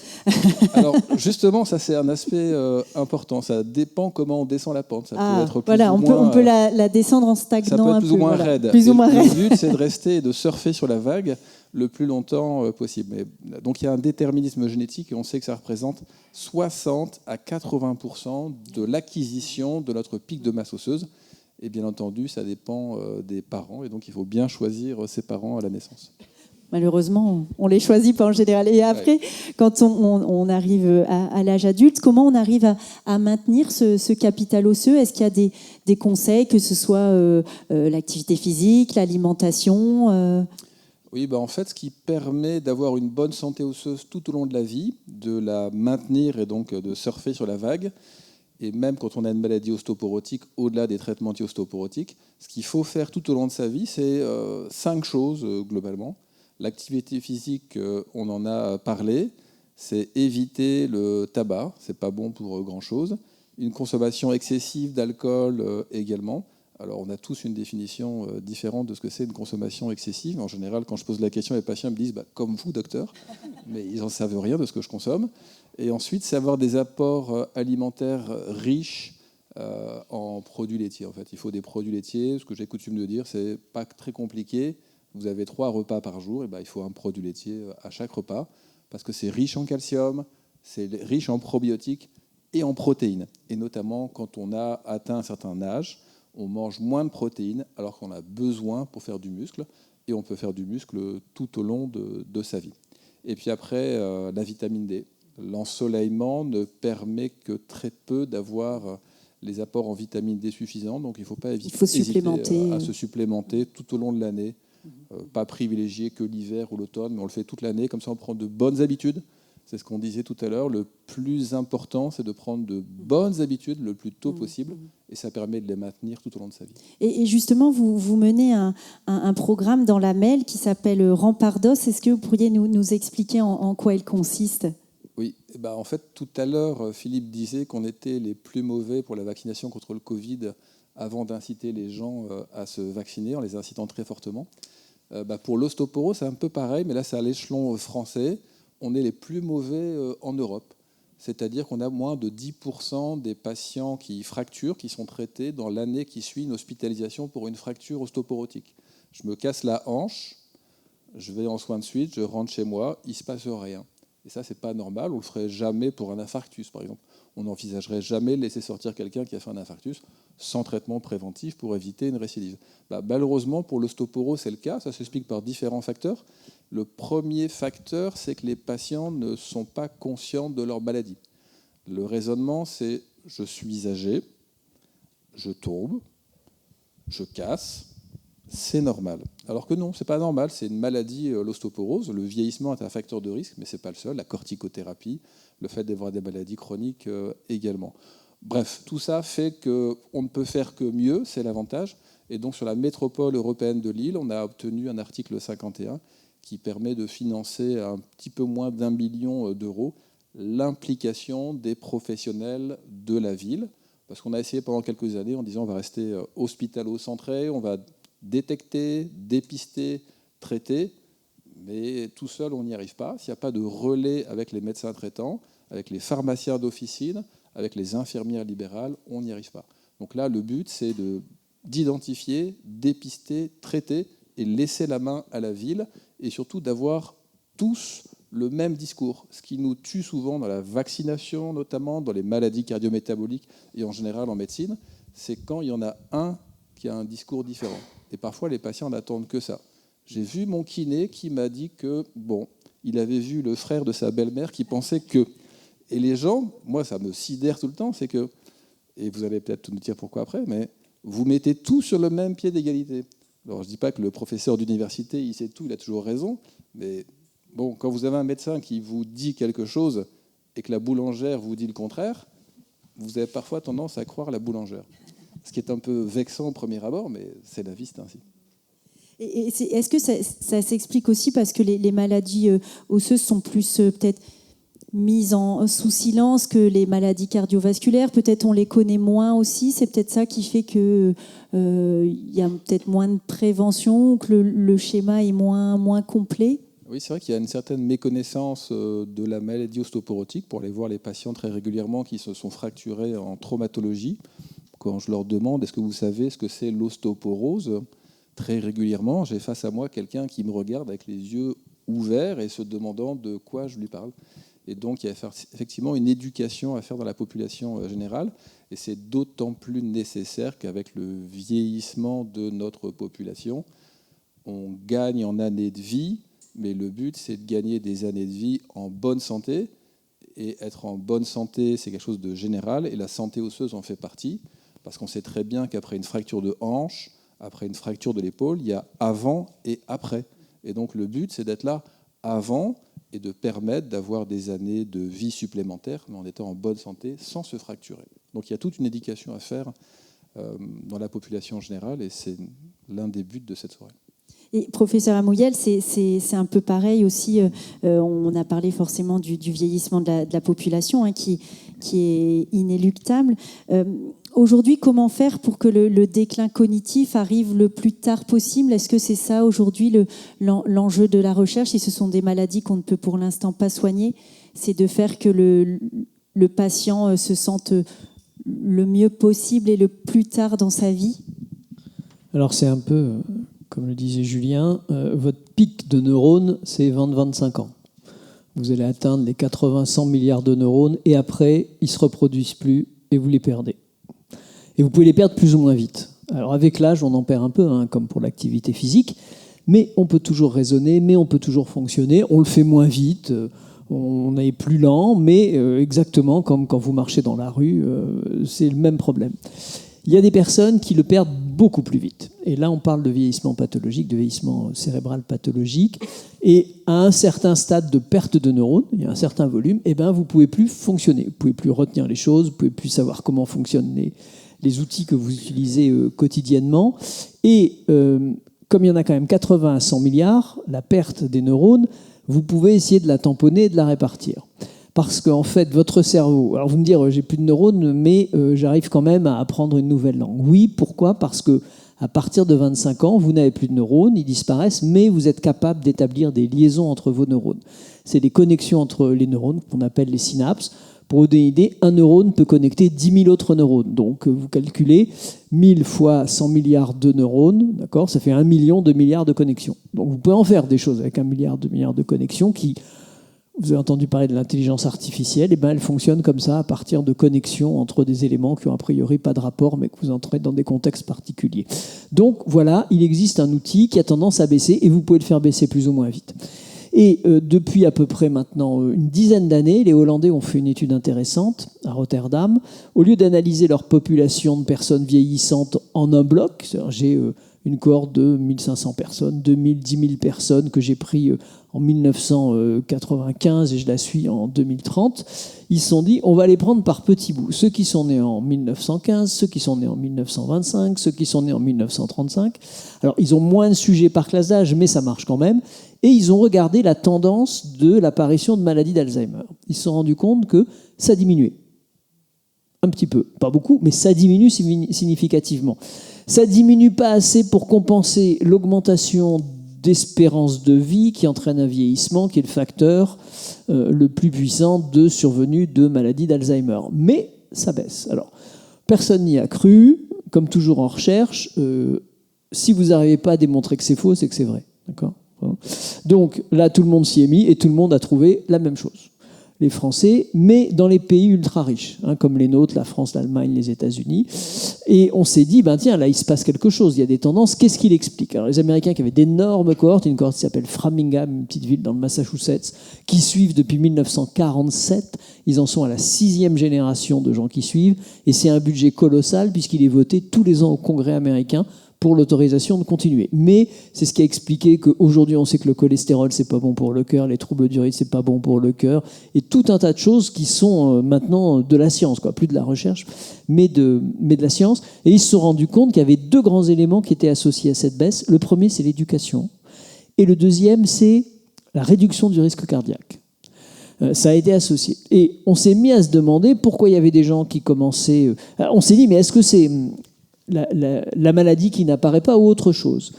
Alors, justement, ça, c'est un aspect important. Ça dépend comment on descend la pente. Ça peut être plus ou moins, on peut la descendre en stagnant ça peut être un plus peu. Ou moins raide. Plus ou moins raide. Le but, c'est de rester et de surfer sur la vague le plus longtemps possible. Donc, il y a un déterminisme génétique et on sait que ça représente 60 à 80% de l'acquisition de notre pic de masse osseuse. Et bien entendu, ça dépend des parents. Et donc, il faut bien choisir ses parents à la naissance. Malheureusement, on ne les choisit pas en général. Et après, quand on arrive à l'âge adulte, comment on arrive à maintenir ce capital osseux ? Est-ce qu'il y a des conseils, que ce soit l'activité physique, l'alimentation Oui, en fait, ce qui permet d'avoir une bonne santé osseuse tout au long de la vie, de la maintenir et donc de surfer sur la vague, et même quand on a une maladie ostéoporotique, au-delà des traitements anti-ostéoporotiques, ce qu'il faut faire tout au long de sa vie, c'est 5 choses globalement. L'activité physique, on en a parlé, c'est éviter le tabac, c'est pas bon pour grand-chose. Une consommation excessive d'alcool également. Alors, on a tous une définition différente de ce que c'est une consommation excessive. En général, quand je pose la question, les patients me disent « comme vous, docteur », mais ils n'en savent rien de ce que je consomme. Et ensuite, c'est avoir des apports alimentaires riches en produits laitiers. En fait, il faut des produits laitiers. Ce que j'ai coutume de dire, c'est pas très compliqué. Vous avez 3 repas par jour, et il faut un produit laitier à chaque repas, parce que c'est riche en calcium, c'est riche en probiotiques et en protéines. Et notamment, quand on a atteint un certain âge, on mange moins de protéines alors qu'on a besoin pour faire du muscle, et on peut faire du muscle tout au long de sa vie. Et puis après, la vitamine D. L'ensoleillement ne permet que très peu d'avoir les apports en vitamine D suffisants, donc il ne faut pas hésiter à se supplémenter tout au long de l'année. Pas privilégier que l'hiver ou l'automne, mais on le fait toute l'année, comme ça on prend de bonnes habitudes. C'est ce qu'on disait tout à l'heure, le plus important, c'est de prendre de bonnes habitudes le plus tôt possible, et ça permet de les maintenir tout au long de sa vie. Et justement, vous menez un programme dans la MEL qui s'appelle Rempart d'os. Est-ce que vous pourriez nous expliquer en quoi il consiste ? Oui, en fait, tout à l'heure, Philippe disait qu'on était les plus mauvais pour la vaccination contre le Covid avant d'inciter les gens à se vacciner, en les incitant très fortement. Pour l'ostéoporose, c'est un peu pareil, mais là, c'est à l'échelon français. On est les plus mauvais en Europe. C'est-à-dire qu'on a moins de 10% des patients qui fracturent, qui sont traités dans l'année qui suit une hospitalisation pour une fracture ostéoporotique. Je me casse la hanche, je vais en soins de suite, je rentre chez moi, il ne se passe rien. Et ça, c'est pas normal. On le ferait jamais pour un infarctus, par exemple. On n'envisagerait jamais de laisser sortir quelqu'un qui a fait un infarctus sans traitement préventif pour éviter une récidive. Malheureusement, pour l'ostéoporose, c'est le cas. Ça s'explique par différents facteurs. Le premier facteur, c'est que les patients ne sont pas conscients de leur maladie. Le raisonnement, c'est « je suis âgé, je tombe, je casse, c'est normal ». Alors que non, c'est pas normal, c'est une maladie, l'ostéoporose. Le vieillissement est un facteur de risque, mais c'est pas le seul. La corticothérapie, le fait d'avoir des maladies chroniques également. Bref, tout ça fait qu'on ne peut faire que mieux, c'est l'avantage. Et donc sur la métropole européenne de Lille, on a obtenu un article 51 qui permet de financer un petit peu moins d'1 million d'euros l'implication des professionnels de la ville. Parce qu'on a essayé pendant quelques années en disant on va rester hospitalo-centré, on va détecter, dépister, traiter, mais tout seul, on n'y arrive pas. S'il n'y a pas de relais avec les médecins traitants, avec les pharmaciens d'officine, avec les infirmières libérales, on n'y arrive pas. Donc là, le but, c'est d'identifier, dépister, traiter et laisser la main à la ville, et surtout d'avoir tous le même discours. Ce qui nous tue souvent dans la vaccination, notamment dans les maladies cardiométaboliques et en général en médecine, c'est quand il y en a un qui a un discours différent. Et parfois, les patients n'attendent que ça. J'ai vu mon kiné qui m'a dit que, il avait vu le frère de sa belle-mère qui pensait que... Et les gens, moi, ça me sidère tout le temps, c'est que, et vous allez peut-être nous dire pourquoi après, mais vous mettez tout sur le même pied d'égalité. Alors, je ne dis pas que le professeur d'université, il sait tout, il a toujours raison, mais quand vous avez un médecin qui vous dit quelque chose et que la boulangère vous dit le contraire, vous avez parfois tendance à croire la boulangère. Ce qui est un peu vexant au premier abord, mais c'est la vie, c'est ainsi. Et est-ce que ça s'explique aussi parce que les maladies osseuses sont plus peut-être mises sous silence que les maladies cardiovasculaires? Peut-être on les connaît moins aussi. C'est peut-être ça qui fait qu'il y a peut-être moins de prévention ou que le schéma est moins complet. Oui, c'est vrai qu'il y a une certaine méconnaissance de la maladie ostéoporotique. Pour aller voir les patients très régulièrement qui se sont fracturés en traumatologie, quand je leur demande « est-ce que vous savez ce que c'est l'ostéoporose ?» Très régulièrement, j'ai face à moi quelqu'un qui me regarde avec les yeux ouverts et se demandant de quoi je lui parle. Et donc, il y a effectivement une éducation à faire dans la population générale. Et c'est d'autant plus nécessaire qu'avec le vieillissement de notre population, on gagne en années de vie, mais le but, c'est de gagner des années de vie en bonne santé. Et être en bonne santé, c'est quelque chose de général. Et la santé osseuse en fait partie, parce qu'on sait très bien qu'après une fracture de hanche, après une fracture de l'épaule, il y a avant et après. Et donc, le but, c'est d'être là avant et de permettre d'avoir des années de vie supplémentaires, mais en étant en bonne santé, sans se fracturer. Donc il y a toute une éducation à faire dans la population générale, et c'est l'un des buts de cette soirée. Et professeur Amouyel, c'est un peu pareil aussi. On a parlé forcément du vieillissement de la population, qui est inéluctable. Aujourd'hui, comment faire pour que le déclin cognitif arrive le plus tard possible? Est-ce que c'est ça aujourd'hui l'enjeu de la recherche? Si ce sont des maladies qu'on ne peut pour l'instant pas soigner, c'est de faire que le patient se sente le mieux possible et le plus tard dans sa vie? Alors c'est un peu, comme le disait Julien, votre pic de neurones, c'est 20-25 ans. Vous allez atteindre les 80-100 milliards de neurones et après, ils ne se reproduisent plus et vous les perdez. Et vous pouvez les perdre plus ou moins vite. Alors avec l'âge, on en perd un peu, comme pour l'activité physique, mais on peut toujours raisonner, mais on peut toujours fonctionner. On le fait moins vite, on est plus lent, mais exactement comme quand vous marchez dans la rue, c'est le même problème. Il y a des personnes qui le perdent beaucoup plus vite. Et là, on parle de vieillissement pathologique, de vieillissement cérébral pathologique. Et à un certain stade de perte de neurones, il y a un certain volume, vous ne pouvez plus fonctionner. Vous ne pouvez plus retenir les choses, vous ne pouvez plus savoir comment fonctionnent les outils que vous utilisez quotidiennement. Et comme il y en a quand même 80 à 100 milliards, la perte des neurones, vous pouvez essayer de la tamponner et de la répartir. Parce qu'en fait, votre cerveau... Alors vous me direz, j'ai plus de neurones, mais j'arrive quand même à apprendre une nouvelle langue. Oui, pourquoi? Parce qu'à partir de 25 ans, vous n'avez plus de neurones, ils disparaissent, mais vous êtes capable d'établir des liaisons entre vos neurones. C'est des connexions entre les neurones qu'on appelle les synapses. Pour vous donner une idée, un neurone peut connecter 10 000 autres neurones. Donc vous calculez 1000 fois 100 milliards de neurones, d'accord, ça fait 1 million de milliards de connexions. Donc vous pouvez en faire des choses avec 1 milliard de milliards de connexions qui... Vous avez entendu parler de l'intelligence artificielle, elle fonctionne comme ça à partir de connexions entre des éléments qui ont a priori pas de rapport, mais que vous entrez dans des contextes particuliers. Donc voilà, il existe un outil qui a tendance à baisser et vous pouvez le faire baisser plus ou moins vite. Et depuis à peu près maintenant une dizaine d'années, les Hollandais ont fait une étude intéressante à Rotterdam. Au lieu d'analyser leur population de personnes vieillissantes en un bloc, j'ai une cohorte de 1500 personnes, 2000, 10 000 personnes que j'ai pris en 1995 et je la suis en 2030, ils se sont dit on va les prendre par petits bouts. Ceux qui sont nés en 1915, ceux qui sont nés en 1925, ceux qui sont nés en 1935. Alors ils ont moins de sujets par classe d'âge, mais ça marche quand même. Et ils ont regardé la tendance de l'apparition de maladies d'Alzheimer. Ils se sont rendus compte que ça diminuait. Un petit peu, pas beaucoup, mais ça diminue significativement. Ça diminue pas assez pour compenser l'augmentation d'espérance de vie qui entraîne un vieillissement, qui est le facteur le plus puissant de survenue de maladies d'Alzheimer. Mais ça baisse. Alors, personne n'y a cru. Comme toujours en recherche, si vous n'arrivez pas à démontrer que c'est faux, c'est que c'est vrai. D'accord ? Donc là, tout le monde s'y est mis et tout le monde a trouvé la même chose. Les Français, mais dans les pays ultra riches, comme les nôtres, la France, l'Allemagne, les États-Unis. Et on s'est dit, tiens, là, il se passe quelque chose, il y a des tendances, qu'est-ce qui l'explique ? Alors les Américains qui avaient d'énormes cohortes, une cohorte qui s'appelle Framingham, une petite ville dans le Massachusetts, qui suivent depuis 1947, ils en sont à la 6e génération de gens qui suivent, et c'est un budget colossal puisqu'il est voté tous les ans au Congrès américain pour l'autorisation de continuer. Mais c'est ce qui a expliqué qu'aujourd'hui, on sait que le cholestérol, c'est pas bon pour le cœur, les troubles du rythme, c'est pas bon pour le cœur, et tout un tas de choses qui sont maintenant de la science, plus de la recherche, mais de la science. Et ils se sont rendus compte qu'il y avait 2 grands éléments qui étaient associés à cette baisse. Le premier, c'est l'éducation, et le deuxième, c'est la réduction du risque cardiaque. Ça a été associé. Et on s'est mis à se demander pourquoi il y avait des gens qui commençaient... On s'est dit, mais est-ce que c'est... La maladie qui n'apparaît pas ou autre chose?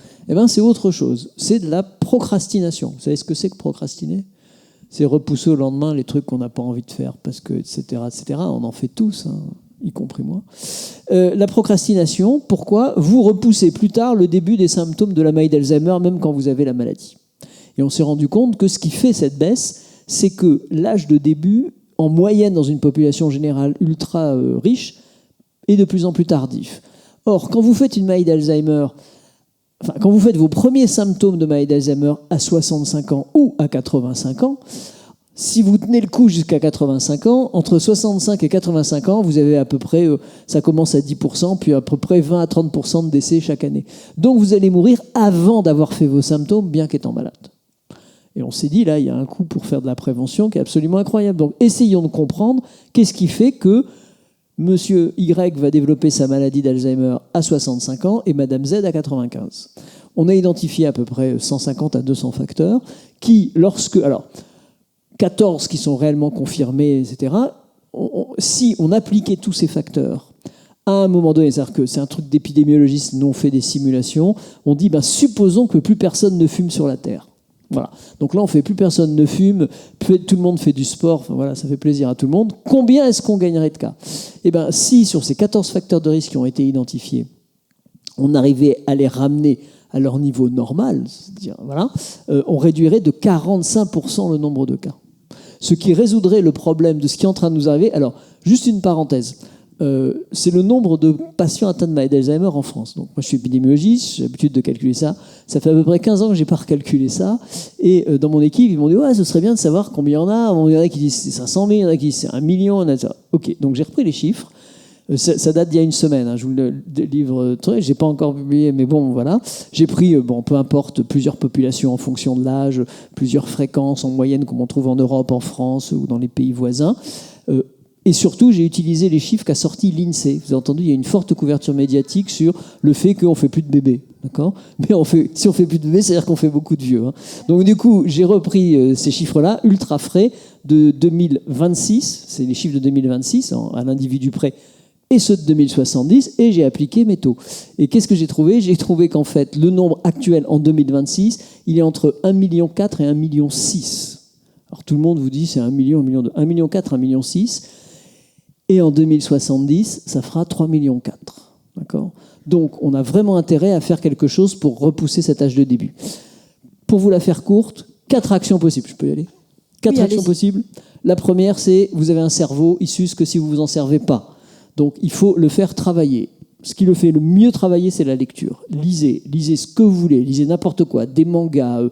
C'est autre chose. C'est de la procrastination. Vous savez ce que c'est que procrastiner? C'est repousser au lendemain les trucs qu'on n'a pas envie de faire, parce que, etc., etc. On en fait tous, y compris moi. La procrastination, pourquoi? Vous repoussez plus tard le début des symptômes de la maladie d'Alzheimer, même quand vous avez la maladie. Et on s'est rendu compte que ce qui fait cette baisse, c'est que l'âge de début, en moyenne dans une population générale ultra riche, est de plus en plus tardif. Or, quand vous faites une maladie d'Alzheimer, quand vous faites vos premiers symptômes de maladie d'Alzheimer à 65 ans ou à 85 ans, si vous tenez le coup jusqu'à 85 ans, entre 65 et 85 ans, vous avez à peu près, ça commence à 10%, puis à peu près 20 à 30% de décès chaque année. Donc vous allez mourir avant d'avoir fait vos symptômes, bien qu'étant malade. Et on s'est dit, là, il y a un coup pour faire de la prévention qui est absolument incroyable. Donc essayons de comprendre qu'est-ce qui fait que Monsieur Y va développer sa maladie d'Alzheimer à 65 ans et Madame Z à 95. On a identifié à peu près 150 à 200 facteurs qui, alors 14 qui sont réellement confirmés, etc. Si on appliquait tous ces facteurs à un moment donné, c'est-à-dire que c'est un truc d'épidémiologistes, nous on fait des simulations, on dit, supposons que plus personne ne fume sur la Terre. Voilà. Donc là, on fait plus personne ne fume, tout le monde fait du sport, ça fait plaisir à tout le monde. Combien est-ce qu'on gagnerait de cas? Si sur ces 14 facteurs de risque qui ont été identifiés, on arrivait à les ramener à leur niveau normal, c'est-à-dire, on réduirait de 45% le nombre de cas. Ce qui résoudrait le problème de ce qui est en train de nous arriver. Alors, juste une parenthèse. C'est le nombre de patients atteints de maladie d'Alzheimer en France. Donc, moi, je suis épidémiologiste, j'ai l'habitude de calculer ça. Ça fait à peu près 15 ans que je n'ai pas recalculé ça. Et dans mon équipe, ils m'ont dit, ce serait bien de savoir combien il y en a. Il y en a qui disent c'est 500 000, il y en a qui disent c'est 1 million. Ok, donc j'ai repris les chiffres. Ça date d'il y a une semaine. Je vous le livre. Je n'ai pas encore publié, mais bon, voilà. J'ai pris, peu importe, plusieurs populations en fonction de l'âge, plusieurs fréquences en moyenne, comme on trouve en Europe, en France ou dans les pays voisins. Et surtout, j'ai utilisé les chiffres qu'a sorti l'INSEE. Vous avez entendu, il y a une forte couverture médiatique sur le fait qu'on ne fait plus de bébés. D'accord ? Mais si on ne fait plus de bébés, c'est-à-dire qu'on fait beaucoup de vieux. Donc du coup, j'ai repris ces chiffres-là, ultra frais, de 2026, c'est les chiffres de 2026, à l'individu près, et ceux de 2070, et j'ai appliqué mes taux. Et qu'est-ce que j'ai trouvé ? J'ai trouvé qu'en fait, le nombre actuel en 2026, il est entre 1,4 million et 1,6 million. Alors tout le monde vous dit c'est 1 million, 1,4 million, 1,6 million. Et en 2070, ça fera 3,4 millions. D'accord ? Donc, on a vraiment intérêt à faire quelque chose pour repousser cet âge de début. Pour vous la faire courte, 4 actions possibles. Je peux y aller ? 4 actions possibles. La première, c'est vous avez un cerveau, il s'use que si vous vous en servez pas. Donc, il faut le faire travailler. Ce qui le fait le mieux travailler, c'est la lecture. Lisez ce que vous voulez. Lisez n'importe quoi. Des mangas,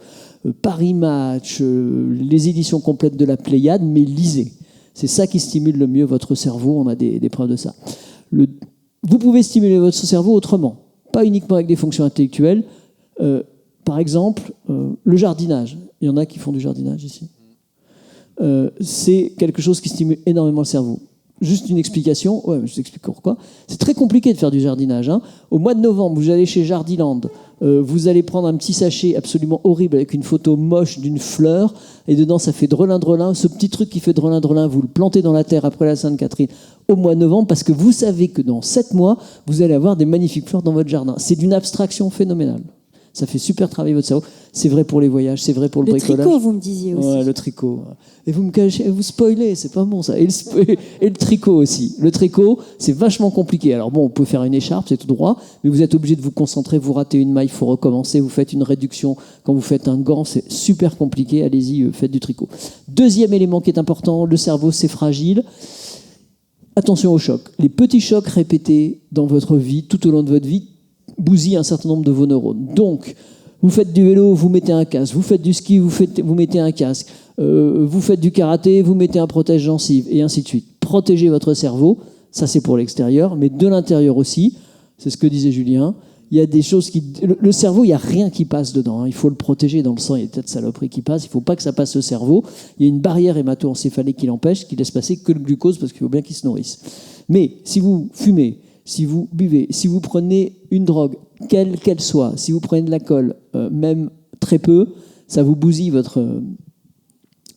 Paris Match, les éditions complètes de la Pléiade, mais lisez. C'est ça qui stimule le mieux votre cerveau, on a des preuves de ça. Vous pouvez stimuler votre cerveau autrement, pas uniquement avec des fonctions intellectuelles. Par exemple, le jardinage. Il y en a qui font du jardinage ici. C'est quelque chose qui stimule énormément le cerveau. Juste une explication, ouais, je vous explique pourquoi. C'est très compliqué de faire du jardinage. Hein. Au mois de novembre, vous allez chez Jardiland, vous allez prendre un petit sachet absolument horrible avec une photo moche d'une fleur, et dedans ça fait drelin. Ce petit truc qui fait drelin, vous le plantez dans la terre après la Sainte-Catherine au mois de novembre, parce que vous savez que dans 7 mois, vous allez avoir des magnifiques fleurs dans votre jardin. C'est d'une abstraction phénoménale. Ça fait super travailler votre cerveau. C'est vrai pour les voyages, c'est vrai pour le bricolage. Le tricot, vous me disiez aussi. Ouais, le tricot. Et vous me cachez, vous spoilez, c'est pas bon ça. Et le tricot aussi. Le tricot, c'est vachement compliqué. Alors bon, on peut faire une écharpe, c'est tout droit, mais vous êtes obligé de vous concentrer, vous ratez une maille, il faut recommencer, vous faites une réduction. Quand vous faites un gant, c'est super compliqué. Allez-y, faites du tricot. Deuxième élément qui est important, le cerveau, c'est fragile. Attention aux chocs. Les petits chocs répétés dans votre vie, tout au long de votre vie, bousillent un certain nombre de vos neurones. Donc, vous faites du vélo, vous mettez un casque. Vous faites du ski, vous mettez un casque. Vous faites du karaté, vous mettez un protège-gencive, et ainsi de suite. Protégez votre cerveau, ça c'est pour l'extérieur, mais de l'intérieur aussi, c'est ce que disait Julien. Il y a des choses qui... Le cerveau, il n'y a rien qui passe dedans. Hein. Il faut le protéger dans le sang. Il y a des tas de saloperies qui passent. Il ne faut pas que ça passe au cerveau. Il y a une barrière hémato-encéphalique qui l'empêche, qui laisse passer que le glucose parce qu'il faut bien qu'il se nourrisse. Mais si vous fumez, si vous buvez, si vous prenez une drogue, quelle qu'elle soit, si vous prenez de l'alcool, même très peu, ça vous bousille votre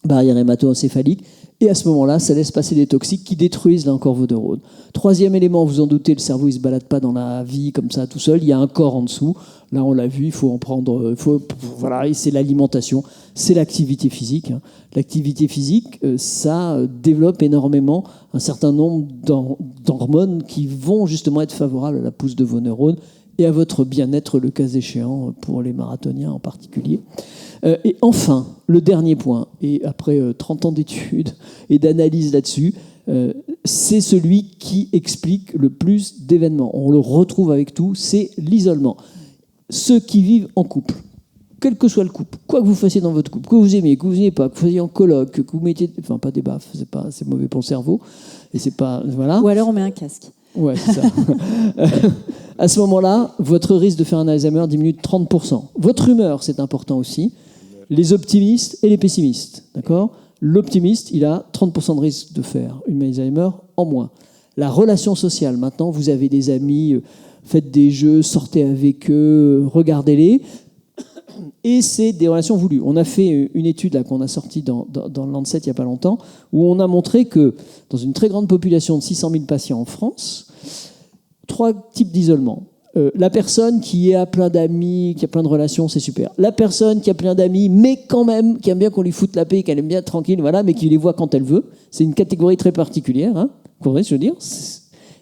barrière hémato-encéphalique. Et à ce moment-là, ça laisse passer des toxiques qui détruisent là encore vos neurones. Troisième élément, vous en doutez, le cerveau il se balade pas dans la vie comme ça tout seul. Il y a un corps en dessous. Là, on l'a vu, il faut en prendre. Voilà, et c'est l'alimentation, c'est l'activité physique. Hein. L'activité physique, ça développe énormément un certain nombre d'hormones qui vont justement être favorables à la pousse de vos neurones et à votre bien-être, le cas échéant, pour les marathoniens en particulier. Et enfin, le dernier point, et après 30 ans d'études et d'analyse là-dessus, c'est celui qui explique le plus d'événements. On le retrouve avec tout, c'est l'isolement. Ceux qui vivent en couple, quel que soit le couple, quoi que vous fassiez dans votre couple, que vous aimiez, que vous n'aimiez pas, que vous fassiez en coloc, que vous mettiez... Enfin, pas des baffes, c'est mauvais pour le cerveau. Et c'est pas... Voilà. Ou alors on met un casque. Ouais, c'est ça. À ce moment-là, votre risque de faire un Alzheimer diminue de 30%. Votre humeur, c'est important aussi. Les optimistes et les pessimistes, d'accord ? L'optimiste, il a 30% de risque de faire une Alzheimer en moins. La relation sociale, maintenant, vous avez des amis, faites des jeux, sortez avec eux, regardez-les. Et c'est des relations voulues. On a fait une étude là, qu'on a sortie dans le Lancet il n'y a pas longtemps, où on a montré que dans une très grande population de 600 000 patients en France, 3 types d'isolement. La personne qui a plein d'amis, qui a plein de relations, c'est super. La personne qui a plein d'amis, mais quand même, qui aime bien qu'on lui foute la paix, qu'elle aime bien être tranquille, voilà, mais qui les voit quand elle veut. C'est une catégorie très particulière, hein, vous comprenez ce que je veux dire ?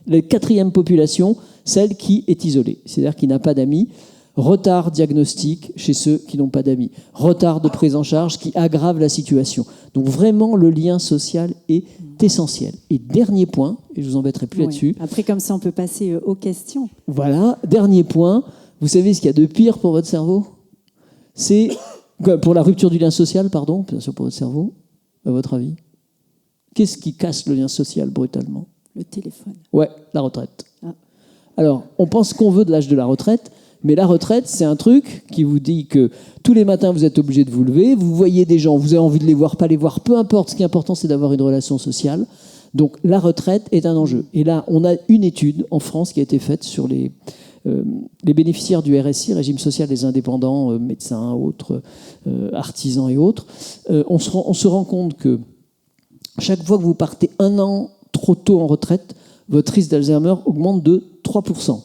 La 4e population, celle qui est isolée, c'est-à-dire qui n'a pas d'amis. Retard diagnostique chez ceux qui n'ont pas d'amis. Retard de prise en charge qui aggrave la situation. Donc vraiment, le lien social est essentiel. Et dernier point, et je vous embêterai plus là-dessus. Après, comme ça, on peut passer aux questions. Voilà, dernier point. Vous savez ce qu'il y a de pire pour votre cerveau ? C'est, pour la rupture du lien social, pardon, bien sûr pour votre cerveau, à votre avis. Qu'est-ce qui casse le lien social brutalement ? Le téléphone. Ouais, la retraite. Ah. Alors, on pense qu'on veut de l'âge de la retraite, mais la retraite, c'est un truc qui vous dit que tous les matins, vous êtes obligé de vous lever, vous voyez des gens, vous avez envie de les voir, pas les voir, peu importe. Ce qui est important, c'est d'avoir une relation sociale. Donc, la retraite est un enjeu. Et là, on a une étude en France qui a été faite sur les bénéficiaires du RSI, régime social des indépendants, médecins, autres, artisans et autres. On se rend compte que chaque fois que vous partez 1 an trop tôt en retraite, votre risque d'Alzheimer augmente de 3%.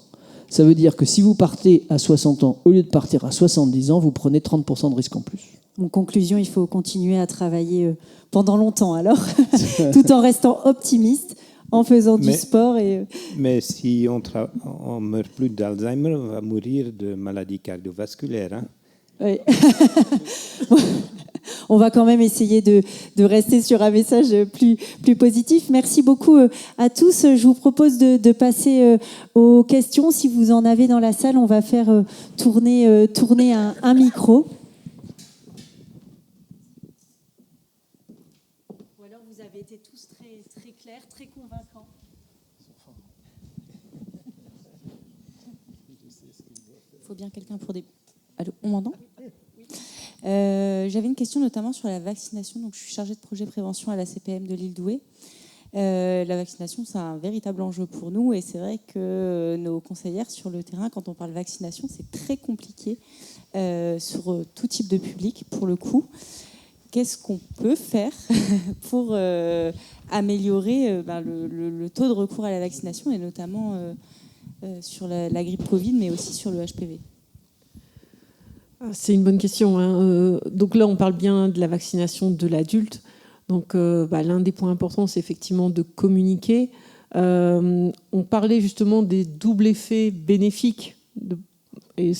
Ça veut dire que si vous partez à 60 ans, au lieu de partir à 70 ans, vous prenez 30% de risque en plus. En conclusion, il faut continuer à travailler pendant longtemps alors, tout en restant optimiste, en faisant du sport. Mais si on meurt plus d'Alzheimer, on va mourir de maladies cardiovasculaires. Hein? Oui. On va quand même essayer de rester sur un message plus positif. Merci beaucoup à tous. Je vous propose de passer aux questions. Si vous en avez dans la salle, on va faire tourner un micro. Ou alors vous avez été tous très, très clairs, très convaincants. Il faut bien quelqu'un pour des... Allô, on m'entend ? J'avais une question notamment sur la vaccination. Donc, je suis chargée de projet prévention à la CPM de l'île Douai. La vaccination, c'est un véritable enjeu pour nous et c'est vrai que nos conseillères sur le terrain, quand on parle vaccination, c'est très compliqué sur tout type de public pour le coup. Qu'est-ce qu'on peut faire pour améliorer le taux de recours à la vaccination et notamment sur la grippe Covid, mais aussi sur le HPV? C'est une bonne question, hein. Donc là, on parle bien de la vaccination de l'adulte. Donc l'un des points importants, c'est effectivement de communiquer. On parlait justement des doubles effets bénéfiques. Et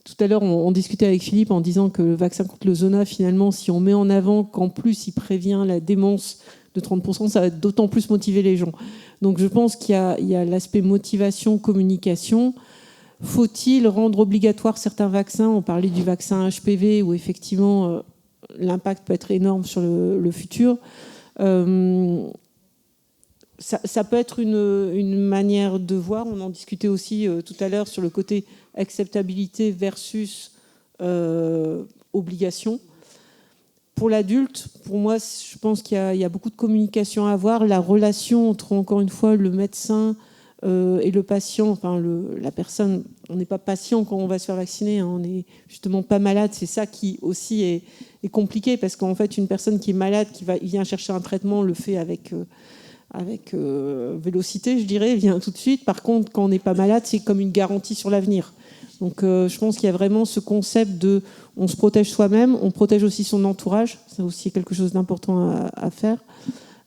tout à l'heure, on discutait avec Philippe en disant que le vaccin contre le zona, finalement, si on met en avant qu'en plus, il prévient la démence de 30%, ça va d'autant plus motiver les gens. Donc je pense qu'il y a l'aspect motivation, communication. Faut-il rendre obligatoire certains vaccins? On parlait du vaccin HPV, où effectivement, l'impact peut être énorme sur le futur. Ça peut être une manière de voir. On en discutait aussi tout à l'heure sur le côté acceptabilité versus obligation. Pour l'adulte, pour moi, je pense qu'il y a beaucoup de communication à avoir. La relation entre, encore une fois, le médecin et le patient, enfin la personne, on n'est pas patient quand on va se faire vacciner, hein, on n'est justement pas malade. C'est ça qui aussi est compliqué, parce qu'en fait, une personne qui est malade, qui vient chercher un traitement, le fait avec vélocité, je dirais, vient tout de suite. Par contre, quand on n'est pas malade, c'est comme une garantie sur l'avenir. Donc je pense qu'il y a vraiment ce concept de on se protège soi-même, on protège aussi son entourage. C'est aussi quelque chose d'important à faire.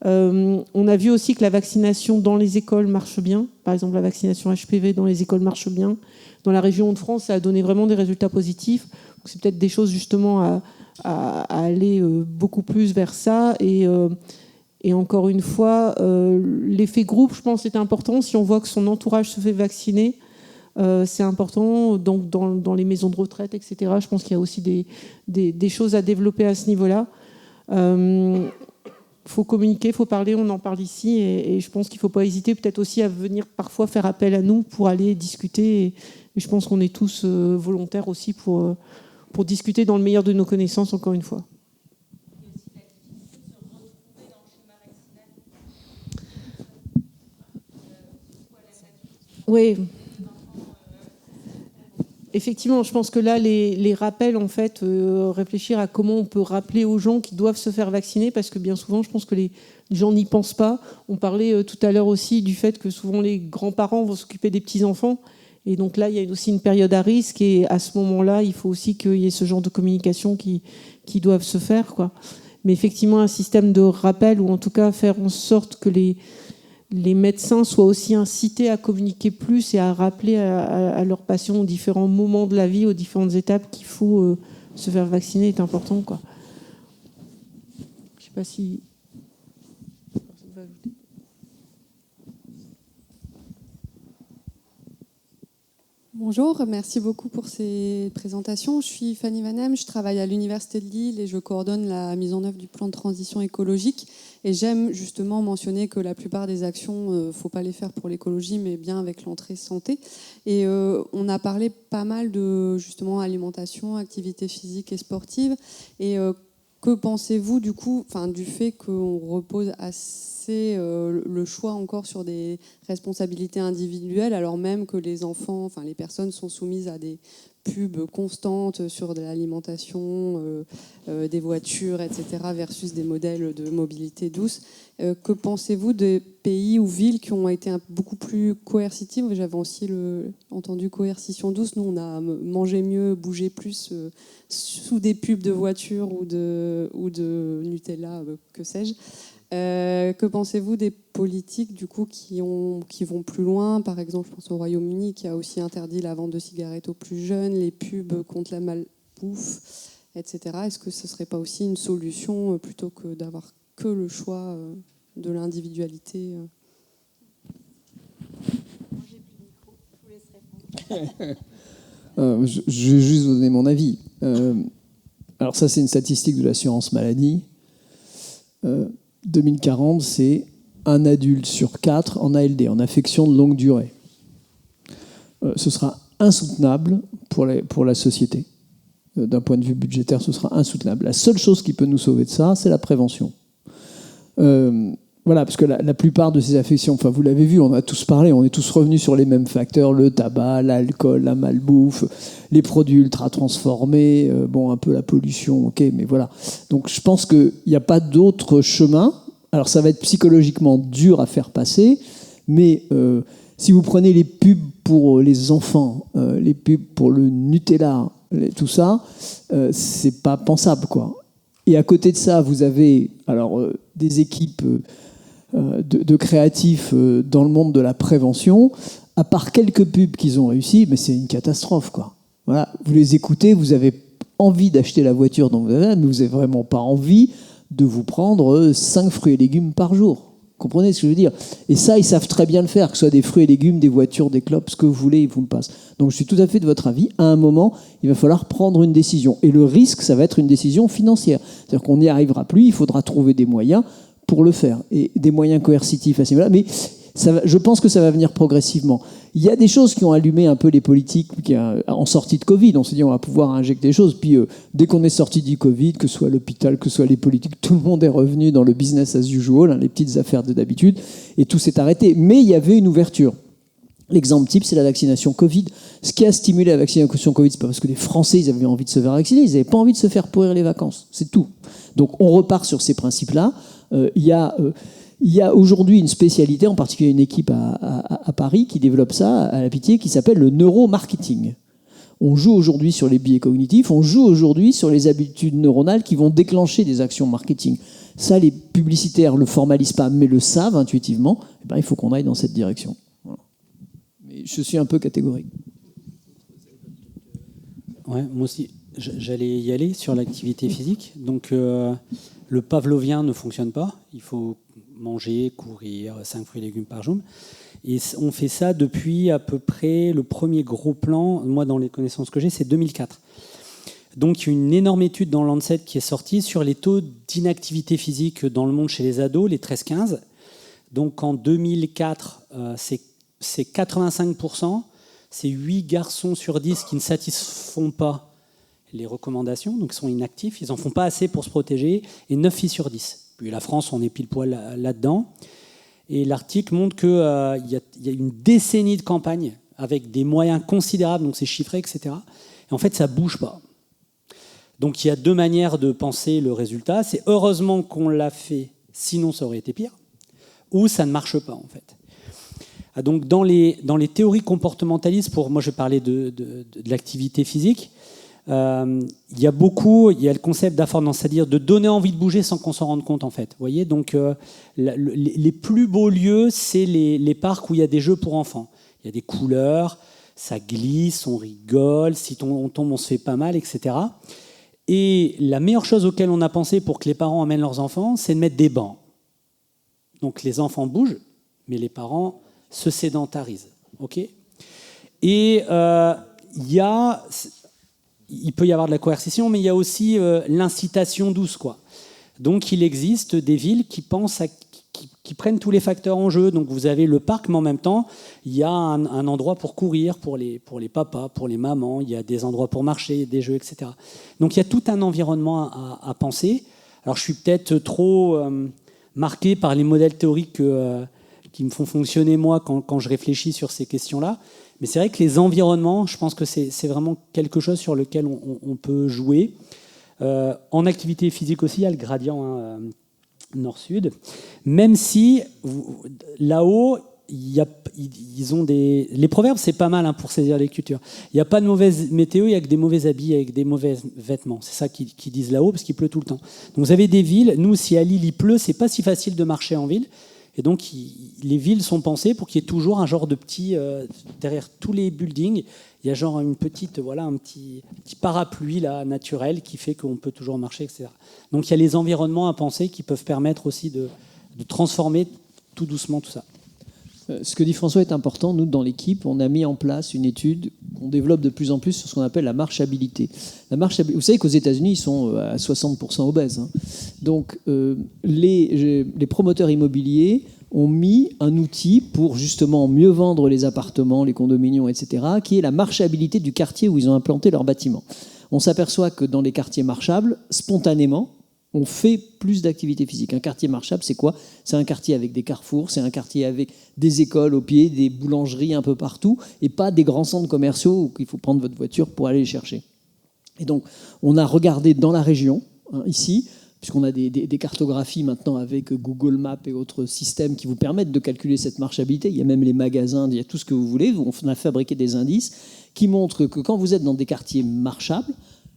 On a vu aussi que la vaccination dans les écoles marche bien. Par exemple, la vaccination HPV dans les écoles marche bien. Dans la région de France, ça a donné vraiment des résultats positifs. Donc, c'est peut-être des choses justement à aller beaucoup plus vers ça. Et encore une fois, l'effet groupe, je pense, est important. Si on voit que son entourage se fait vacciner, c'est important. Donc, dans les maisons de retraite, etc., je pense qu'il y a aussi des choses à développer à ce niveau-là. Il faut communiquer, il faut parler, on en parle ici, et je pense qu'il ne faut pas hésiter peut-être aussi à venir parfois faire appel à nous pour aller discuter. Et je pense qu'on est tous volontaires aussi pour discuter dans le meilleur de nos connaissances, encore une fois. Oui. Effectivement, je pense que là, les rappels, en fait, réfléchir à comment on peut rappeler aux gens qui doivent se faire vacciner, parce que bien souvent, je pense que les gens n'y pensent pas. On parlait tout à l'heure aussi du fait que souvent les grands-parents vont s'occuper des petits-enfants. Et donc là, il y a aussi une période à risque. Et à ce moment-là, il faut aussi qu'il y ait ce genre de communication qui doivent se faire, quoi. Mais effectivement, un système de rappel, ou en tout cas faire en sorte que les médecins soient aussi incités à communiquer plus et à rappeler à leurs patients aux différents moments de la vie, aux différentes étapes qu'il faut se faire vacciner est important, quoi. Je ne sais pas si... Bonjour, merci beaucoup pour ces présentations. Je suis Fanny Vanem, je travaille à l'Université de Lille et je coordonne la mise en œuvre du plan de transition écologique. Et j'aime justement mentionner que la plupart des actions, il ne faut pas les faire pour l'écologie, mais bien avec l'entrée santé. Et on a parlé pas mal de justement alimentation, activité physique et sportive. Et que pensez-vous du coup, du fait qu'on repose assez le choix encore sur des responsabilités individuelles, alors même que les enfants, les personnes sont soumises à des pubs constantes sur de l'alimentation, des voitures, etc., versus des modèles de mobilité douce. Que pensez-vous des pays ou villes qui ont été beaucoup plus coercitives? J'avais aussi entendu coercition douce. Nous, on a mangé mieux, bougé plus sous des pubs de voitures ou de Nutella, que sais-je. Que pensez-vous des politiques du coup qui vont plus loin? Par exemple, je pense au Royaume-Uni qui a aussi interdit la vente de cigarettes aux plus jeunes, les pubs contre la malbouffe, etc. Est-ce que ce ne serait pas aussi une solution plutôt que d'avoir que le choix de l'individualité? Je vais juste vous donner mon avis. Alors ça, c'est une statistique de l'assurance maladie. 2040, c'est un adulte sur 4 en ALD, en affection de longue durée. Ce sera insoutenable pour la société. D'un point de vue budgétaire, ce sera insoutenable. La seule chose qui peut nous sauver de ça, c'est la prévention. Voilà, parce que la plupart de ces affections, enfin vous l'avez vu, on a tous parlé, on est tous revenus sur les mêmes facteurs, le tabac, l'alcool, la malbouffe, les produits ultra transformés, bon, un peu la pollution, ok, mais voilà. Donc je pense qu'il n'y a pas d'autre chemin. Alors ça va être psychologiquement dur à faire passer, mais si vous prenez les pubs pour les enfants, les pubs pour le Nutella, tout ça, c'est pas pensable, quoi. Et à côté de ça, vous avez alors des équipes de créatifs dans le monde de la prévention. À part quelques pubs qu'ils ont réussi, mais c'est une catastrophe, quoi. Voilà, vous les écoutez, vous avez envie d'acheter la voiture dont vous avez, mais vous n'avez vraiment pas envie de vous prendre 5 fruits et légumes par jour. Comprenez ce que je veux dire? Et ça, ils savent très bien le faire, que ce soit des fruits et légumes, des voitures, des clopes, ce que vous voulez, ils vous le passent. Donc je suis tout à fait de votre avis. À un moment, il va falloir prendre une décision. Et le risque, ça va être une décision financière. C'est-à-dire qu'on n'y arrivera plus, il faudra trouver des moyens pour le faire. Et des moyens coercitifs à ce niveau-là. Mais je pense que ça va venir progressivement. Il y a des choses qui ont allumé un peu les politiques en sortie de Covid. On s'est dit on va pouvoir injecter des choses. Puis dès qu'on est sorti du Covid, que ce soit l'hôpital, que ce soit les politiques, tout le monde est revenu dans le business as usual, les petites affaires d'habitude, et tout s'est arrêté. Mais il y avait une ouverture. L'exemple type, c'est la vaccination Covid. Ce qui a stimulé la vaccination Covid, c'est pas parce que les Français ils avaient envie de se faire vacciner, ils n'avaient pas envie de se faire pourrir les vacances. C'est tout. Donc on repart sur ces principes-là. Il y a aujourd'hui une spécialité, en particulier une équipe à Paris qui développe ça, à la Pitié, qui s'appelle le neuromarketing. On joue aujourd'hui sur les biais cognitifs, on joue aujourd'hui sur les habitudes neuronales qui vont déclencher des actions marketing. Ça, les publicitaires ne le formalisent pas, mais le savent intuitivement. Eh ben, il faut qu'on aille dans cette direction. Voilà. Mais je suis un peu catégorique. Ouais, moi aussi, j'allais y aller sur l'activité physique. Donc, le pavlovien ne fonctionne pas. Il faut manger, courir, 5 fruits et légumes par jour. Et on fait ça depuis à peu près le premier gros plan, moi dans les connaissances que j'ai, c'est 2004. Donc il y a une énorme étude dans Lancet qui est sortie sur les taux d'inactivité physique dans le monde chez les ados, les 13-15. Donc en 2004, c'est 85%, c'est 8 garçons sur 10 qui ne satisfont pas les recommandations, donc ils sont inactifs, ils n'en font pas assez pour se protéger, et 9 filles sur 10. Puis la France, on est pile poil là-dedans. Et l'article montre qu'il y a une décennie de campagne avec des moyens considérables, donc c'est chiffré, etc. Et en fait, ça ne bouge pas. Donc il y a 2 manières de penser le résultat. C'est heureusement qu'on l'a fait, sinon ça aurait été pire, ou ça ne marche pas, en fait. Donc dans les théories comportementalistes, moi je parlais de l'activité physique, il y a le concept d'affordance, c'est-à-dire de donner envie de bouger sans qu'on s'en rende compte, en fait. Vous voyez, donc les plus beaux lieux, c'est les parcs où il y a des jeux pour enfants. Il y a des couleurs, ça glisse, on rigole, si on tombe, on se fait pas mal, etc. Et la meilleure chose auquel on a pensé pour que les parents emmènent leurs enfants, c'est de mettre des bancs. Donc les enfants bougent, mais les parents se sédentarisent. Okay ? Et il peut y avoir de la coercition, mais il y a aussi l'incitation douce, quoi. Donc il existe des villes qui prennent tous les facteurs en jeu. Donc vous avez le parc, mais en même temps, il y a un endroit pour courir, pour les papas, pour les mamans, il y a des endroits pour marcher, des jeux, etc. Donc il y a tout un environnement à penser. Alors je suis peut-être trop marqué par les modèles théoriques qui me font fonctionner, moi, quand je réfléchis sur ces questions-là. Mais c'est vrai que les environnements, je pense que c'est vraiment quelque chose sur lequel on peut jouer. En activité physique aussi, il y a le gradient nord-sud. Même si, là-haut, ils ont les proverbes, c'est pas mal pour saisir les cultures. Il n'y a pas de mauvaise météo, il n'y a que des mauvais habits avec des mauvais vêtements. C'est ça qu'ils disent là-haut, parce qu'il pleut tout le temps. Donc vous avez des villes, nous, si à Lille il pleut, c'est pas si facile de marcher en ville. Et donc, les villes sont pensées pour qu'il y ait toujours un genre de petit... derrière tous les buildings, il y a genre un petit parapluie là, naturel qui fait qu'on peut toujours marcher, etc. Donc, il y a les environnements à penser qui peuvent permettre aussi de transformer tout doucement tout ça. Ce que dit François est important. Nous, dans l'équipe, on a mis en place une étude qu'on développe de plus en plus sur ce qu'on appelle la marchabilité. Vous savez qu'aux États-Unis, ils sont à 60% obèses. Hein. Donc, les promoteurs immobiliers ont mis un outil pour justement mieux vendre les appartements, les condominiums, etc., qui est la marchabilité du quartier où ils ont implanté leur bâtiment. On s'aperçoit que dans les quartiers marchables, spontanément, on fait plus d'activité physique. Un quartier marchable, c'est quoi? C'est un quartier avec des carrefours, c'est un quartier avec des écoles au pied, des boulangeries un peu partout, et pas des grands centres commerciaux où il faut prendre votre voiture pour aller les chercher. Et donc, on a regardé dans la région, ici, puisqu'on a des cartographies maintenant avec Google Maps et autres systèmes qui vous permettent de calculer cette marchabilité. Il y a même les magasins, il y a tout ce que vous voulez. On a fabriqué des indices qui montrent que quand vous êtes dans des quartiers marchables,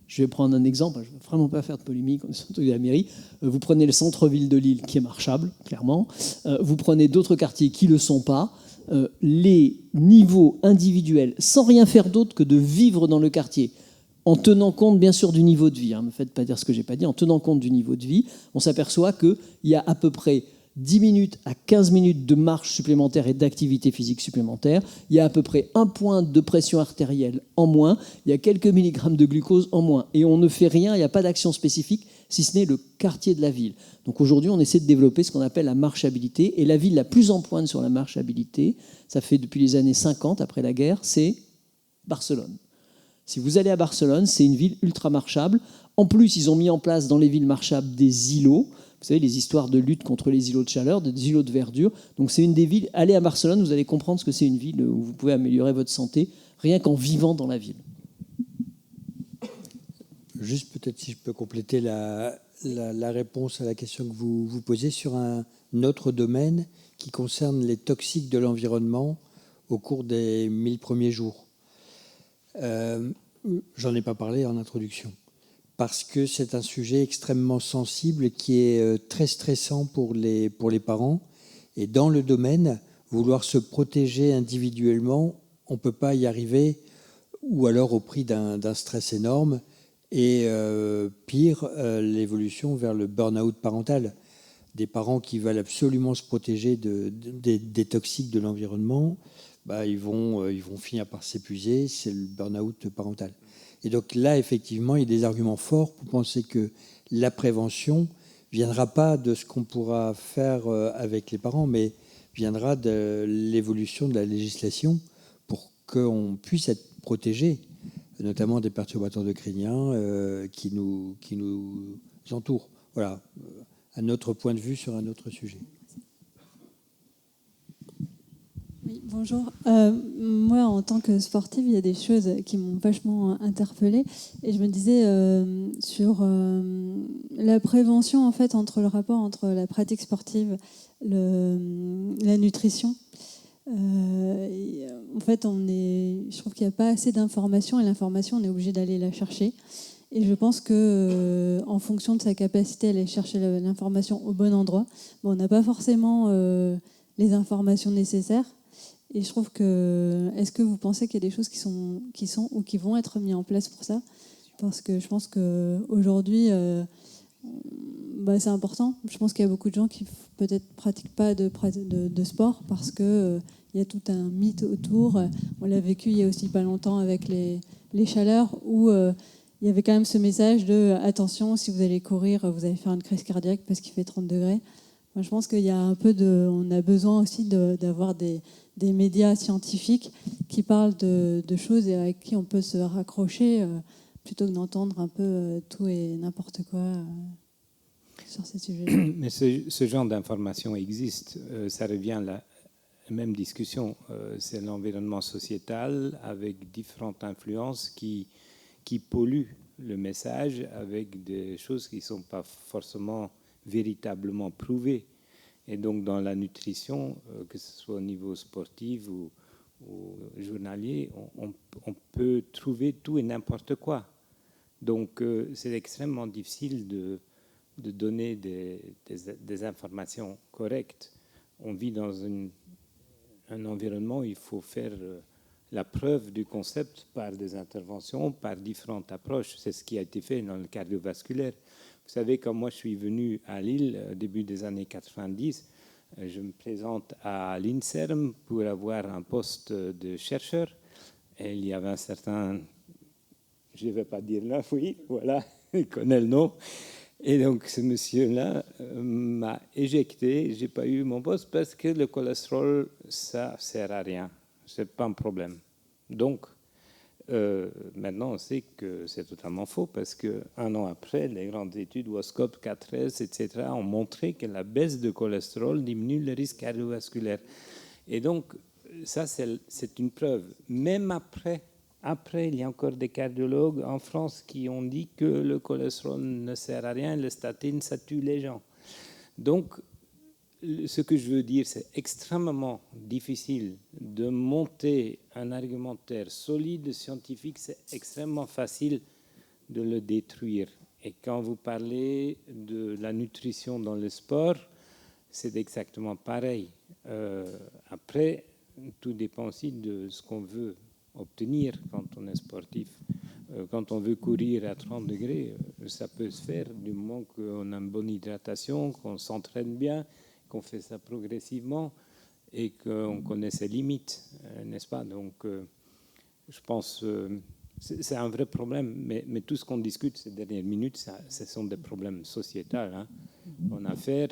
je vais prendre un exemple, je ne vais vraiment pas faire de polémique, on est sur le truc de la mairie, vous prenez le centre-ville de Lille qui est marchable, clairement, vous prenez d'autres quartiers qui ne le sont pas, les niveaux individuels, sans rien faire d'autre que de vivre dans le quartier, en tenant compte bien sûr du niveau de vie, ne me faites pas dire ce que je n'ai pas dit, en tenant compte du niveau de vie, on s'aperçoit qu'il y a à peu près 10 minutes à 15 minutes de marche supplémentaire et d'activité physique supplémentaire, il y a à peu près 1 point de pression artérielle en moins, il y a quelques milligrammes de glucose en moins, et on ne fait rien, il n'y a pas d'action spécifique, si ce n'est le quartier de la ville. Donc aujourd'hui, on essaie de développer ce qu'on appelle la marchabilité, et la ville la plus en pointe sur la marchabilité, ça fait depuis les années 50, après la guerre, c'est Barcelone. Si vous allez à Barcelone, c'est une ville ultra marchable. En plus, ils ont mis en place dans les villes marchables des îlots. Vous savez, les histoires de lutte contre les îlots de chaleur, des îlots de verdure. Donc c'est une des villes. Allez à Barcelone, vous allez comprendre ce que c'est une ville où vous pouvez améliorer votre santé rien qu'en vivant dans la ville. Juste peut-être si je peux compléter la réponse à la question que vous posez sur un autre domaine qui concerne les toxiques de l'environnement au cours des 1000 premiers jours. J'en ai pas parlé en introduction parce que c'est un sujet extrêmement sensible qui est très stressant pour les parents, et dans le domaine, vouloir se protéger individuellement, on ne peut pas y arriver, ou alors au prix d'un stress énorme, et pire, l'évolution vers le burn-out parental. Des parents qui veulent absolument se protéger des toxiques de l'environnement, ils vont finir par s'épuiser, c'est le burn-out parental. Et donc là, effectivement, il y a des arguments forts pour penser que la prévention ne viendra pas de ce qu'on pourra faire avec les parents, mais viendra de l'évolution de la législation pour qu'on puisse être protégé, notamment des perturbateurs endocriniens qui nous entourent. Voilà, un autre point de vue sur un autre sujet. Oui, bonjour. Moi, en tant que sportive, il y a des choses qui m'ont vachement interpellée. Et je me disais sur la prévention, en fait, entre le rapport entre la pratique sportive, la nutrition. En fait, je trouve qu'il n'y a pas assez d'informations, et l'information, on est obligé d'aller la chercher. Et je pense que, en fonction de sa capacité à aller chercher l'information au bon endroit, on n'a pas forcément les informations nécessaires. Et je trouve que, est-ce que vous pensez qu'il y a des choses qui sont ou qui vont être mises en place pour ça? Parce que je pense qu'aujourd'hui, c'est important. Je pense qu'il y a beaucoup de gens qui peut-être pratiquent pas de sport parce qu'il y a tout un mythe autour. On l'a vécu il y a aussi pas longtemps avec les chaleurs où il y avait quand même ce message de attention, si vous allez courir, vous allez faire une crise cardiaque parce qu'il fait 30 degrés. Moi, je pense qu'il y a on a besoin aussi d'avoir des médias scientifiques qui parlent de choses et avec qui on peut se raccrocher plutôt que d'entendre un peu tout et n'importe quoi sur ces sujets. Mais ce genre d'information existe. Ça revient à la même discussion. C'est l'environnement sociétal avec différentes influences qui polluent le message avec des choses qui ne sont pas forcément véritablement prouvées. Et donc, dans la nutrition, que ce soit au niveau sportif ou journalier, on peut trouver tout et n'importe quoi. Donc, c'est extrêmement difficile de donner des informations correctes. On vit dans un environnement où il faut faire la preuve du concept par des interventions, par différentes approches. C'est ce qui a été fait dans le cardiovasculaire. Vous savez, quand moi je suis venu à Lille, au début des années 90, je me présente à l'INSERM pour avoir un poste de chercheur. Et il y avait un certain, je ne vais pas dire là, oui, voilà, il connaît le nom. Et donc ce monsieur-là m'a éjecté. Je n'ai pas eu mon poste parce que le cholestérol, ça ne sert à rien. Ce n'est pas un problème. Donc, Maintenant, on sait que c'est totalement faux parce qu'un an après, les grandes études WASCOP 4S, etc., ont montré que la baisse de cholestérol diminue le risque cardiovasculaire. Et donc, ça, c'est une preuve. Même après, il y a encore des cardiologues en France qui ont dit que le cholestérol ne sert à rien, le statine, ça tue les gens. Donc, ce que je veux dire, c'est extrêmement difficile de monter un argumentaire solide, scientifique, c'est extrêmement facile de le détruire. Et quand vous parlez de la nutrition dans le sport, c'est exactement pareil. Après, tout dépend aussi de ce qu'on veut obtenir quand on est sportif. Quand on veut courir à 30 degrés, ça peut se faire du moment qu'on a une bonne hydratation, qu'on s'entraîne bien, qu'on fait ça progressivement et qu'on connaît ses limites, n'est-ce pas? Donc, je pense que c'est un vrai problème, mais tout ce qu'on discute ces dernières minutes, ce sont des problèmes sociétaux. Hein. On a affaire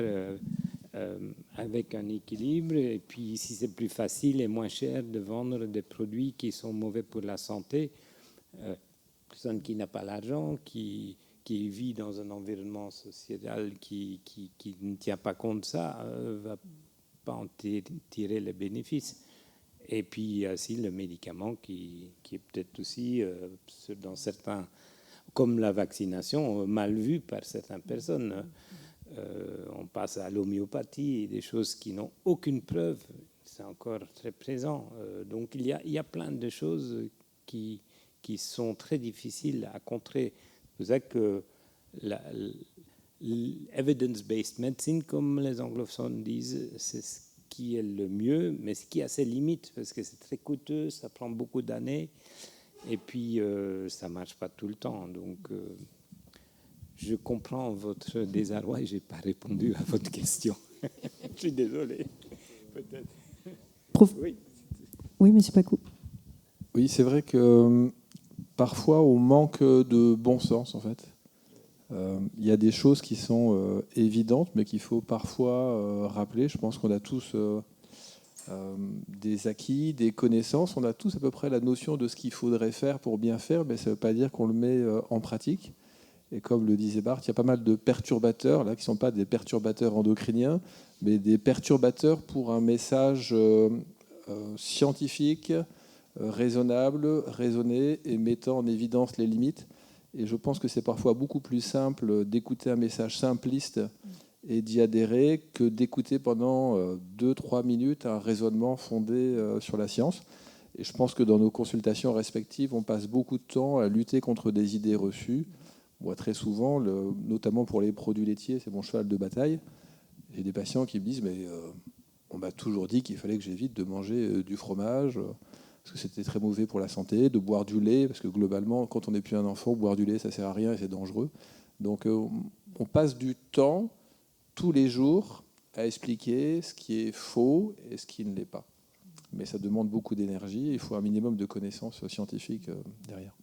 avec un équilibre, et puis si c'est plus facile et moins cher de vendre des produits qui sont mauvais pour la santé, personne qui n'a pas l'argent, qui vit dans un environnement sociétal qui ne tient pas compte de ça, va pas en tirer les bénéfices. Et puis, il y a aussi le médicament qui est peut-être aussi, dans certains, comme la vaccination, mal vu par certaines personnes. On passe à l'homéopathie, des choses qui n'ont aucune preuve, c'est encore très présent. Donc, il y a plein de choses qui sont très difficiles à contrer. C'est pour ça que l'evidence-based medicine, comme les anglophones disent, c'est ce qui est le mieux, mais ce qui a ses limites, parce que c'est très coûteux, ça prend beaucoup d'années, et puis ça ne marche pas tout le temps. Donc, je comprends votre désarroi et je n'ai pas répondu à votre question. Je suis désolé. Peut-être. Oui, monsieur Pacou. Oui, c'est vrai que parfois, on manque de bon sens, en fait. Il y a des choses qui sont évidentes, mais qu'il faut parfois rappeler. Je pense qu'on a tous des acquis, des connaissances. On a tous à peu près la notion de ce qu'il faudrait faire pour bien faire, mais ça ne veut pas dire qu'on le met en pratique. Et comme le disait Bart, il y a pas mal de perturbateurs, là, qui ne sont pas des perturbateurs endocriniens, mais des perturbateurs pour un message scientifique, raisonnable, raisonné et mettant en évidence les limites. Et je pense que c'est parfois beaucoup plus simple d'écouter un message simpliste et d'y adhérer que d'écouter pendant 2-3 minutes un raisonnement fondé sur la science. Et je pense que dans nos consultations respectives, on passe beaucoup de temps à lutter contre des idées reçues. Moi, très souvent, notamment pour les produits laitiers, c'est mon cheval de bataille. J'ai des patients qui me disent « mais on m'a toujours dit qu'il fallait que j'évite de manger du fromage ». Parce que c'était très mauvais pour la santé, de boire du lait, parce que globalement, quand on n'est plus un enfant, boire du lait, ça ne sert à rien et c'est dangereux. Donc on passe du temps, tous les jours, à expliquer ce qui est faux et ce qui ne l'est pas. Mais ça demande beaucoup d'énergie, il faut un minimum de connaissances scientifiques derrière.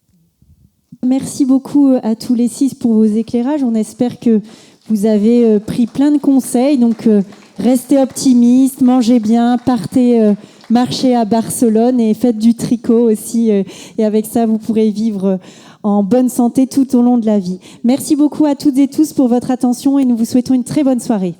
Merci beaucoup à tous les 6 pour vos éclairages. On espère que vous avez pris plein de conseils. Donc, restez optimistes, mangez bien, partez marcher à Barcelone et faites du tricot aussi. Et avec ça, vous pourrez vivre en bonne santé tout au long de la vie. Merci beaucoup à toutes et tous pour votre attention et nous vous souhaitons une très bonne soirée.